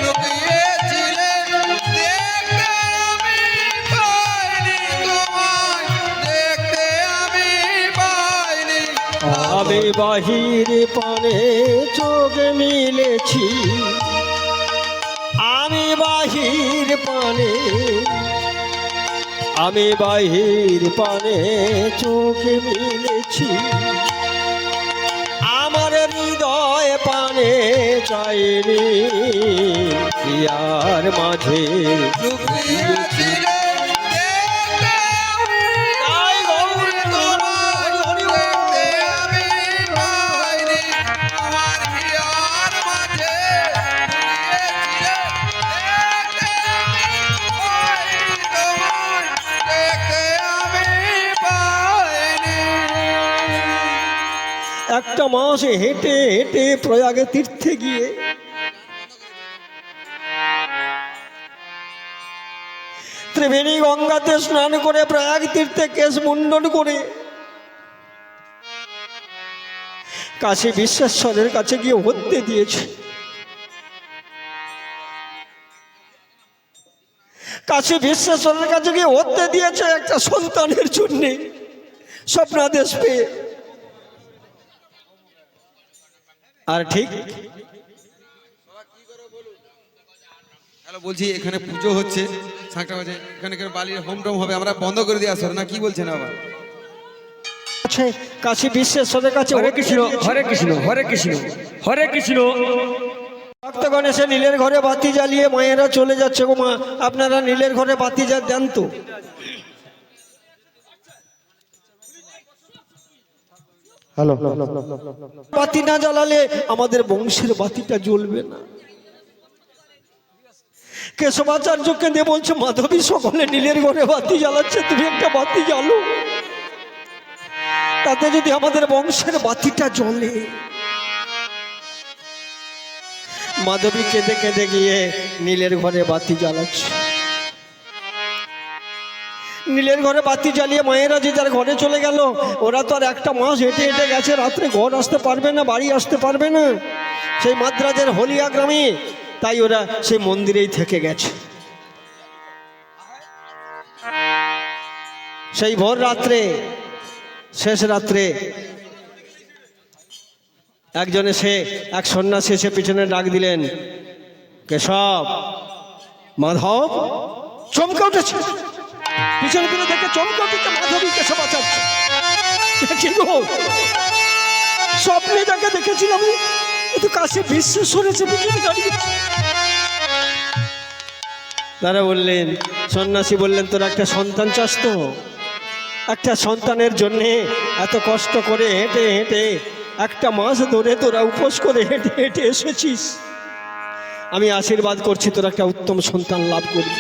লুকিয়েছিলে, দেখতে আমি পাইনি তোমায়, দেখতে আমি পাইনি। আমি বাহির পানে চোখ মিলেছি, আমি বাহির পানে, আমি বাহির পানে চোখ মিলেছি, আমার হৃদয় পানে চাইনি। ইয়ার মাঝে লুকিয়েছিলে, দেখতে আমি পাইনি তোমায়, দেখতে আমি পাইনি। আমার হিয়ার মাঝে লুকিয়েছিলে, দেখতে আমি পাইনি তোমায়, দেখতে আমি পাইনি। একটা মাস হেঁটে হেঁটে প্রয়াগে তীর্থে গিয়ে ত্রিবেণী গঙ্গাতে স্নান করে প্রয়াগ তীর্থে কেশ মুন্ডন করে কাশী বিশ্বেশ্বরের কাছে গিয়ে হত্যে দিয়েছে। কাশী বিশ্বেশ্বরের কাছে গিয়ে হত্যে দিয়েছে একটা সন্তানের জন্য স্বপ্নাদেশ পেয়ে। আর ঠিক হ্যালো, বলছি এখানে পুজো হচ্ছে, সাঁকটা বাজে, এখানে বালির হোম টোম হবে, আমরা বন্ধ করে দিয়ে আসো না, কি বলছেন আবার? আছে কাশী বিশ্বেশ্বরের কাছে হরে কৃষ্ণ হরে কৃষ্ণ হরে কৃষ্ণ হরে কৃষ্ণ। ভক্তগণ এসে নীলের ঘরে বাতি জ্বালিয়ে মায়েরা চলে যাচ্ছে। গো মা, আপনারা নীলের ঘরে বাতি দেন তো। হ্যালো, বাতি না জ্বালালে আমাদের বংশের বাতিটা জ্বলবে না। কেশবাচার্যকে দিয়ে বলছে, মাধবী সকলে নীলের ঘরে বাতি জ্বালাচ্ছে, তুমি একটা বাতি জ্বালো, তাতে যদি আমাদের বংশের বাতিটা জ্বলে। মাধবী কেঁদে কেঁদে গিয়ে নীলের ঘরে বাতি জ্বালাচ্ছে। নীলের ঘরে বাতি জ্বালিয়ে মায়েরা যে যার ঘরে চলে গেল। ওরা তো আর একটা মাস হেঁটে হেঁটে গেছে, রাত্রে ঘর আসতে পারবে না, বাড়ি আসতে পারবে না, সেই মাদ্রাজের হলিয়া গ্রামে। তাই ওরা সেই মন্দিরেই থেকে গেছে। সেই ভোর রাত্রে, শেষ রাত্রে একজন এসে, এক সন্ন্যাসী এসে পিছনে ডাক দিলেন, কেশব, মাধব। চমকে উঠেছে, পিছনে ফিরে দেখে চমকে উঠেছে মাধবী কেশবাচার্য। কি গো, স্বপ্নে যাকে দেখেছিলাম কিন্তু কাশী বিশ্বেশ্বর এসে পিছনে দাঁড়িয়েছে। তারা বললেন, সন্ন্যাসী বললেন, তোর একটা সন্তান চাস তো? একটা সন্তানের জন্যে এত কষ্ট করে হেঁটে হেঁটে একটা মাস ধরে তোরা উপোস করে হেঁটে হেঁটে এসেছিস। আমি আশীর্বাদ করছি তোর একটা উত্তম সন্তান লাভ করবি।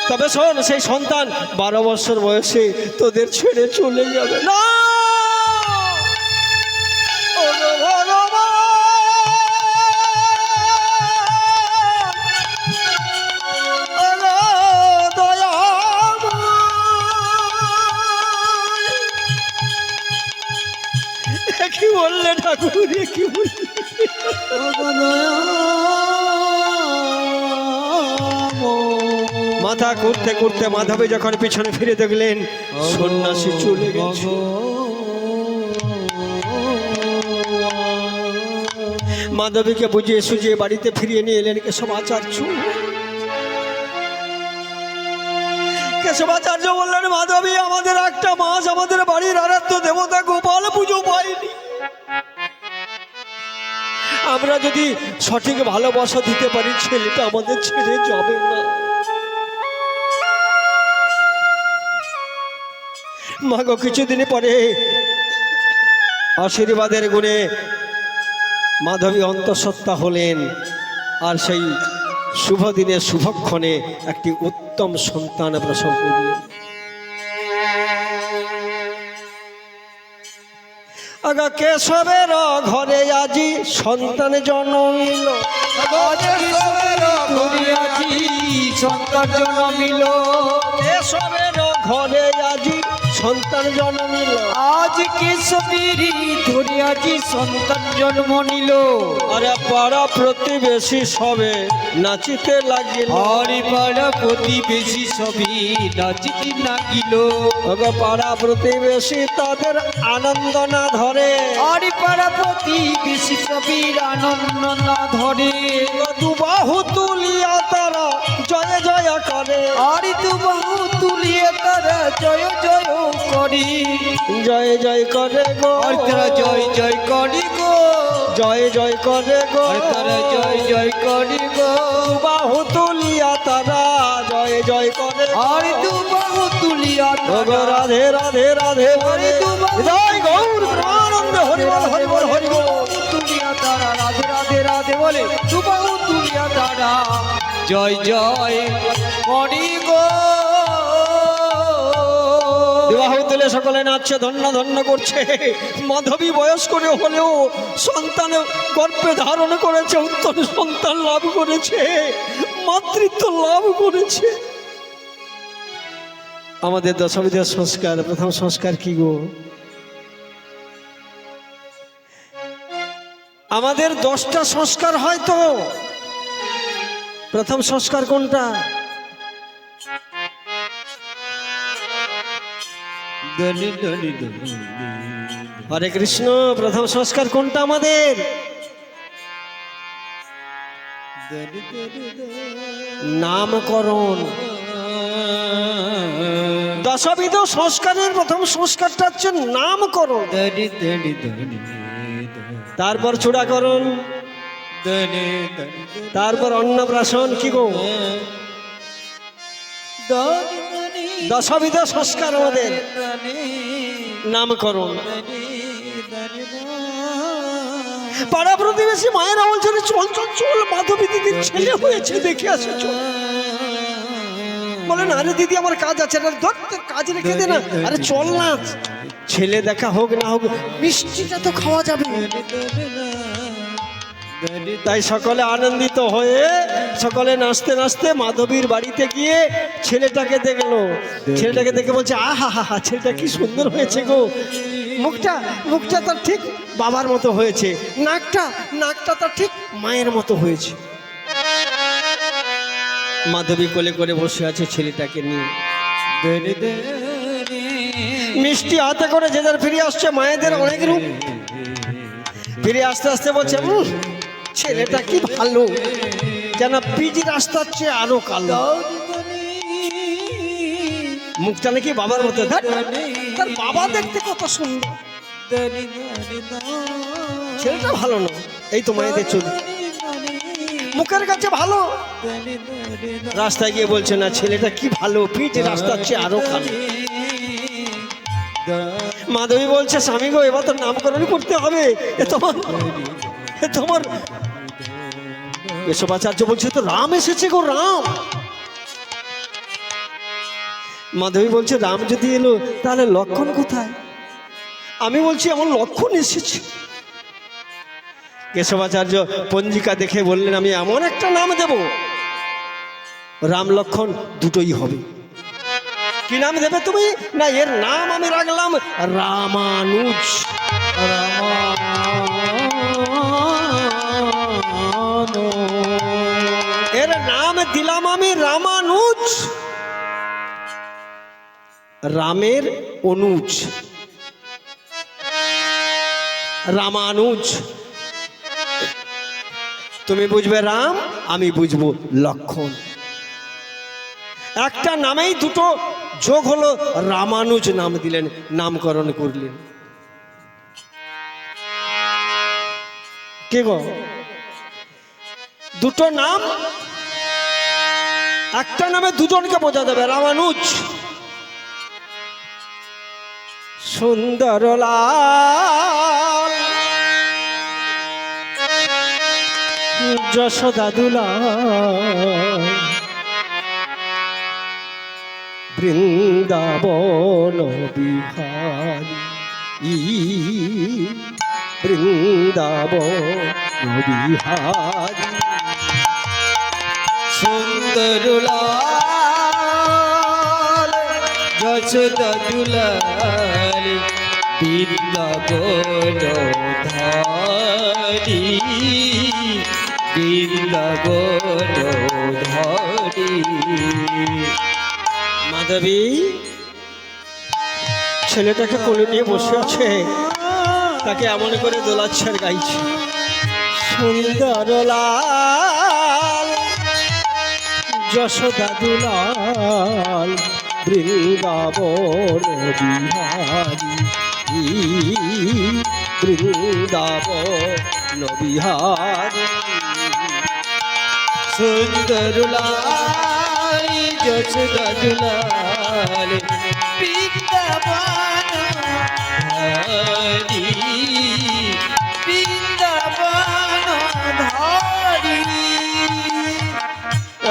তবে শোন, সেই সন্তান 12 বছর বয়সে তোদের ছেড়ে চলে যাবে না। কি বললে ঠাকুর, কি বললে? মাথা করতে করতে মাধবী যখন পিছনে ফিরে দেখলেন সন্ন্যাসী চলে গেছে। মাধবীকে বুঝিয়ে সুঝিয়ে বাড়িতে ফিরিয়ে নিয়ে এলেন কেশবাচার্য। কেশবাচার্য বললেন, মাধবী, আমাদের একটা মাস আমাদের বাড়ির আরাধ্য দেবতা গোপাল পুজো পাইনি। আমরা যদি সঠিক ভালোবাসা দিতে পারি, ছেলেটা আমাদের ছেড়ে যাবে না। মাগো, কিছুদিন পরে আশীর্বাদের গুণে মাধবী অন্তঃসত্ত্বা হলেন। আর সেই শুভ দিনে শুভক্ষণে একটি উত্তম সন্তান প্রসব করিলেন। আগা কেশবের ঘরে আজি সন্তান জন্মিল, সন্তান জন্মিল, কেশবের ঘরে আজি সন্তান জন্মিল। আজ কেশবেরই ধরে আজি সন্তান জন্ম নিল। আরে পাড়া প্রতিবেশী সবে নাচিতে লাগিল, হরি পাড়া প্রতিবেশী সবই নাচিতে লাগিল। আগা পাড়া প্রতিবেশী তাদের আনন্দ না ধরে, হরি পাড়া প্রতিবেশী সবির আনন্দ না ধরে। দুবাহু তুলিয়া তারা জয় জয় করে, আর দুবাহু তুলিয়ে তারা জয় জয় করি, জয় জয় করে গো, আর তারা জয় জয় করি গো, জয় জয় করে গো, আর তারা জয় জয় করি গো। বাহু তুলিয়া তারা জয় জয় করে, আর দুবাহু তুলিয়া গো রাধে রাধে রাধে বলে, জয় গৌর প্রেমানন্দ হরি বল হরি বল হরি বল। তুলিয়া তারা রাধে রাধে রাধে বলে, দুবাহু তুলিয়া তারা জয় জয় করি গো। বিবাহ তুলে সকলে নাচছে, ধন্য ধন্য করছে। মাধবী বয়স করে হলেও সন্তান গর্ভে ধারণ করেছে, উত্তম সন্তান লাভ করেছে, মাতৃত্ব লাভ করেছে। আমাদের দশবিধের সংস্কার, প্রথম সংস্কার কি গো? আমাদের 10টা সংস্কার হয় তো, প্রথম সংস্কার কোনটা? হরে কৃষ্ণ। প্রথম সংস্কার কোনটা আমাদের? নামকরণ। দশবিধ সংস্কারের প্রথম সংস্কারটা হচ্ছে নামকরণ, তারপর চূড়াকরণ, তারপর অন্নপ্রাশন। কি গো? দশবিধ সংস্কার আমাদের নামকরণ। পাড়া প্রতিবেশী মায়েরা বলছেন চল চল চল, মাধবী দিদির ছেলে হয়েছে, দেখে আসে চল। বলে না রে দিদি আমার কাজ আছে, কাজ রেখে দে না, আরে চল না, ছেলে দেখা হোক না হোক মিষ্টিটা তো খাওয়া যাবে। তাই সকলে আনন্দিত হয়ে সকলে নাচতে নাচতে মাধবীর বাড়িতে গিয়ে ছেলেটাকে দেখলো। ছেলেটাকে দেখে বলছে আহা হা হা, ছেলেটা কি সুন্দর হয়েছে গো, মুখটা মুখটা তার ঠিক বাবার মতো হয়েছে, নাকটা তার ঠিক মায়ের মতো হয়েছে। মাধবী কোলে করে বসে আছে ছেলেটাকে নিয়ে, মিষ্টি হাতে করে যে যার ফিরে আসছে। মায়েদের অনেক রূপ, ফিরে আসতে আসতে বলছে ছেলেটা কি ভালো, যেন পিজি রাস্তার চেয়ে আরো কালো, মুখটা নাকি বাবার মতো, তার বাবা দেখতে কত সুন্দর। ছেলেটা ভালো না, এই তো মায়েদের চলি মুখের কাছে ভালো, রাস্তায় গিয়ে বলছে না ছেলেটা কি ভালো, পিজি রাস্তার চেয়ে আরো কালো। মাধবী বলছে স্বামী গো, এবার তো নামকরণ করতে হবে, তোমার কেশবাচার্য বলছে তো রাম এসেছে গো, রাম। মাধবী বলছে রাম যদি এলো তাহলে লক্ষণ কোথায়? আমি বলছি এমন লক্ষণ এসেছে। কেশবাচার্য পঞ্জিকা দেখে বললেন আমি এমন একটা নাম দেব, রাম লক্ষণ দুটোই হবে। কি নাম দেবে তুমি? না এর নাম আমি রাখলাম রামানুজ। এর নাম দিলাম আমি রামানুজ, রামের অনুজ, রামানুজ। তুমি বুঝবে রাম, আমি বুঝবো লক্ষণ। একটা নামেই দুটো যোগ হলো, রামানুজ নাম দিলেন, নামকরণ করলেন। কে গো? দুটো নাম, একটা নামে দুজনকে বোঝা যাবে, রামানুজ। সুন্দরলাল যশোদা দুলা বৃন্দাবন বিহারী বৃন্দাবন বিহারী সুন্দর লাল যশোদা দুলাল বৃন্দাবন ধারী বৃন্দাবন ধারী। মাধবী ছেলেটাকে কোলে নিয়ে বসে আছে, তাকে এমন করে দোলাচ্ছে আর গাইছে। সুন্দর লাল যশোদা দুলাল বৃন্দাবন বিহারী বৃন্দাবন বিহারী। সুন্দর লাল যশোদা দুলাল বৃন্দাবন ধারী বৃন্দাবন ধারী।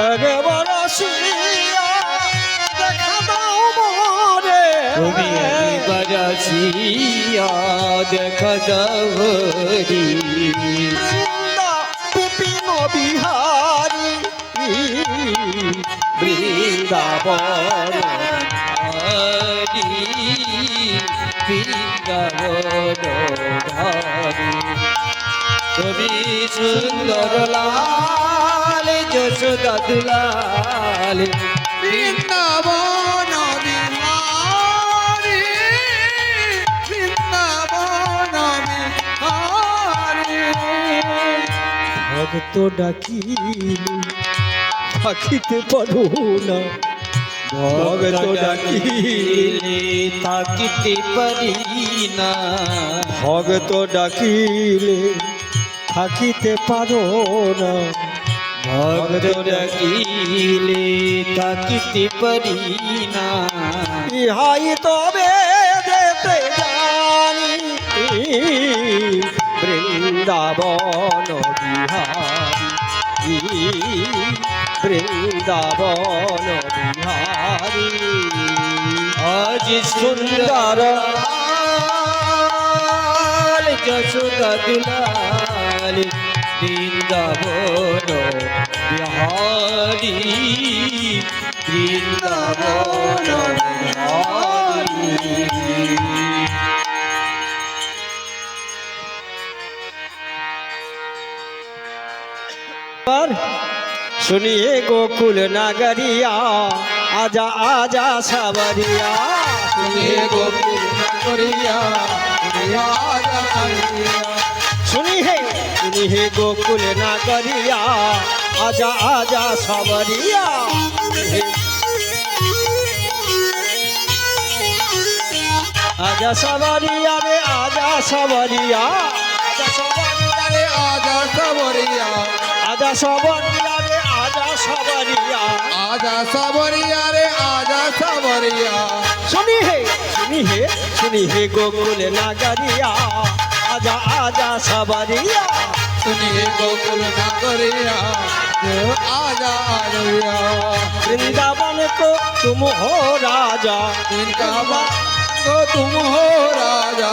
আগে বরসিয়া দেখা দাও মোরে, তুমি বরসিয়া দেখা দাও হরি বৃন্দা বিপিন বিহারী বৃন্দাবন হরি বৃন্দাবন ধারী। তুমি সুন্দর লাল যশোদা দুলাল বৃন্দাবন বিহারী বৃন্দাবন বিহারী। ভক্ত ডাকিলে থাকিতে পারো না, ভক্ত ডাকিলে থাকিতে পারি না ভক্ত ডাকিলে থাকিতে পারো না, ভক্ত ডাকিলে থাকিতে পারি না। ইহাই তবে যেতে জানি বৃন্দাবন বিহারী বৃন্দাবন বিহারী। আজ সুন্দর লাল যশোদা দুলাল বৃন্দাবন বিহারী বৃন্দাবন বিহারী। सुनिए गोकुल नगरिया आजा आजा सावरिया, सुनिए गोकुल नगरिया आजा सावरिया। सुनिए गोकुल नगरिया आजा आजा सावरिया। आजा सावरिया रे आजा सावरिया, आजा सावरिया रे आजा सावरिया, आजा सावरिया रे आजा सावरिया। आजा सावरिया रे आजा सावरिया। सुनिए गोकुल नगरिया आजा आजा सावरिया। सुनिए गोकुल नगरिया आजा आजा। वृंदावन को तुम हो राजा, वृंदावन को तुम हो राजा,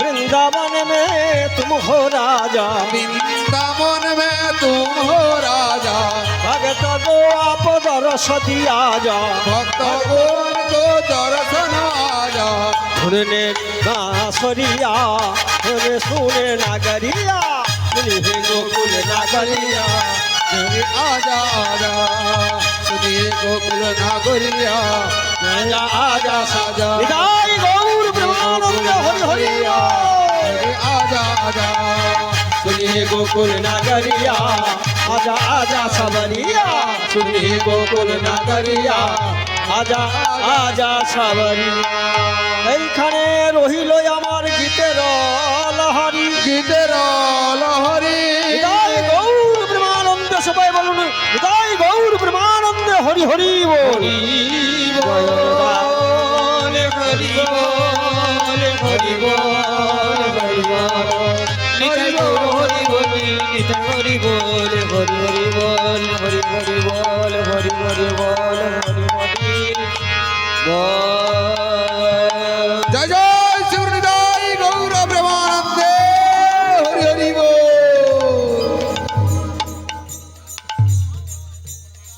वृंदावन में तुम हो राजा, वृंदावन में तुम हो राजा। भगत को आप दरस दिया जा, भक्त गोन को दर्शन आजा। सुनने बांसुरिया सुने नगरिया, सुनिए गोकुल नगरिया आजा आजा। सुनिए गोकुल नगरिया आजा आजा आजा। विदाई गौर ब्रह्मानंद हरि हरि आजा आजा। सुनिए गोकुल नगरिया आजा आजा सावरिया, सुनिए गोकुल नगरिया आजा आजा सावरिया। এইখানে রহিল আমার গীতের লহরি, গীতের লহরি। হৃদয় গৌর ব্রহ্মানন্দ সবাই বলুন হৃদয় গৌর ব্রহ্মানন্দ হরি হরি বল। হরি বল হরি বল হরি বল হরি বল হরি বল হরি বল হরি হরি বল হরি হরি বল হরি হরি বল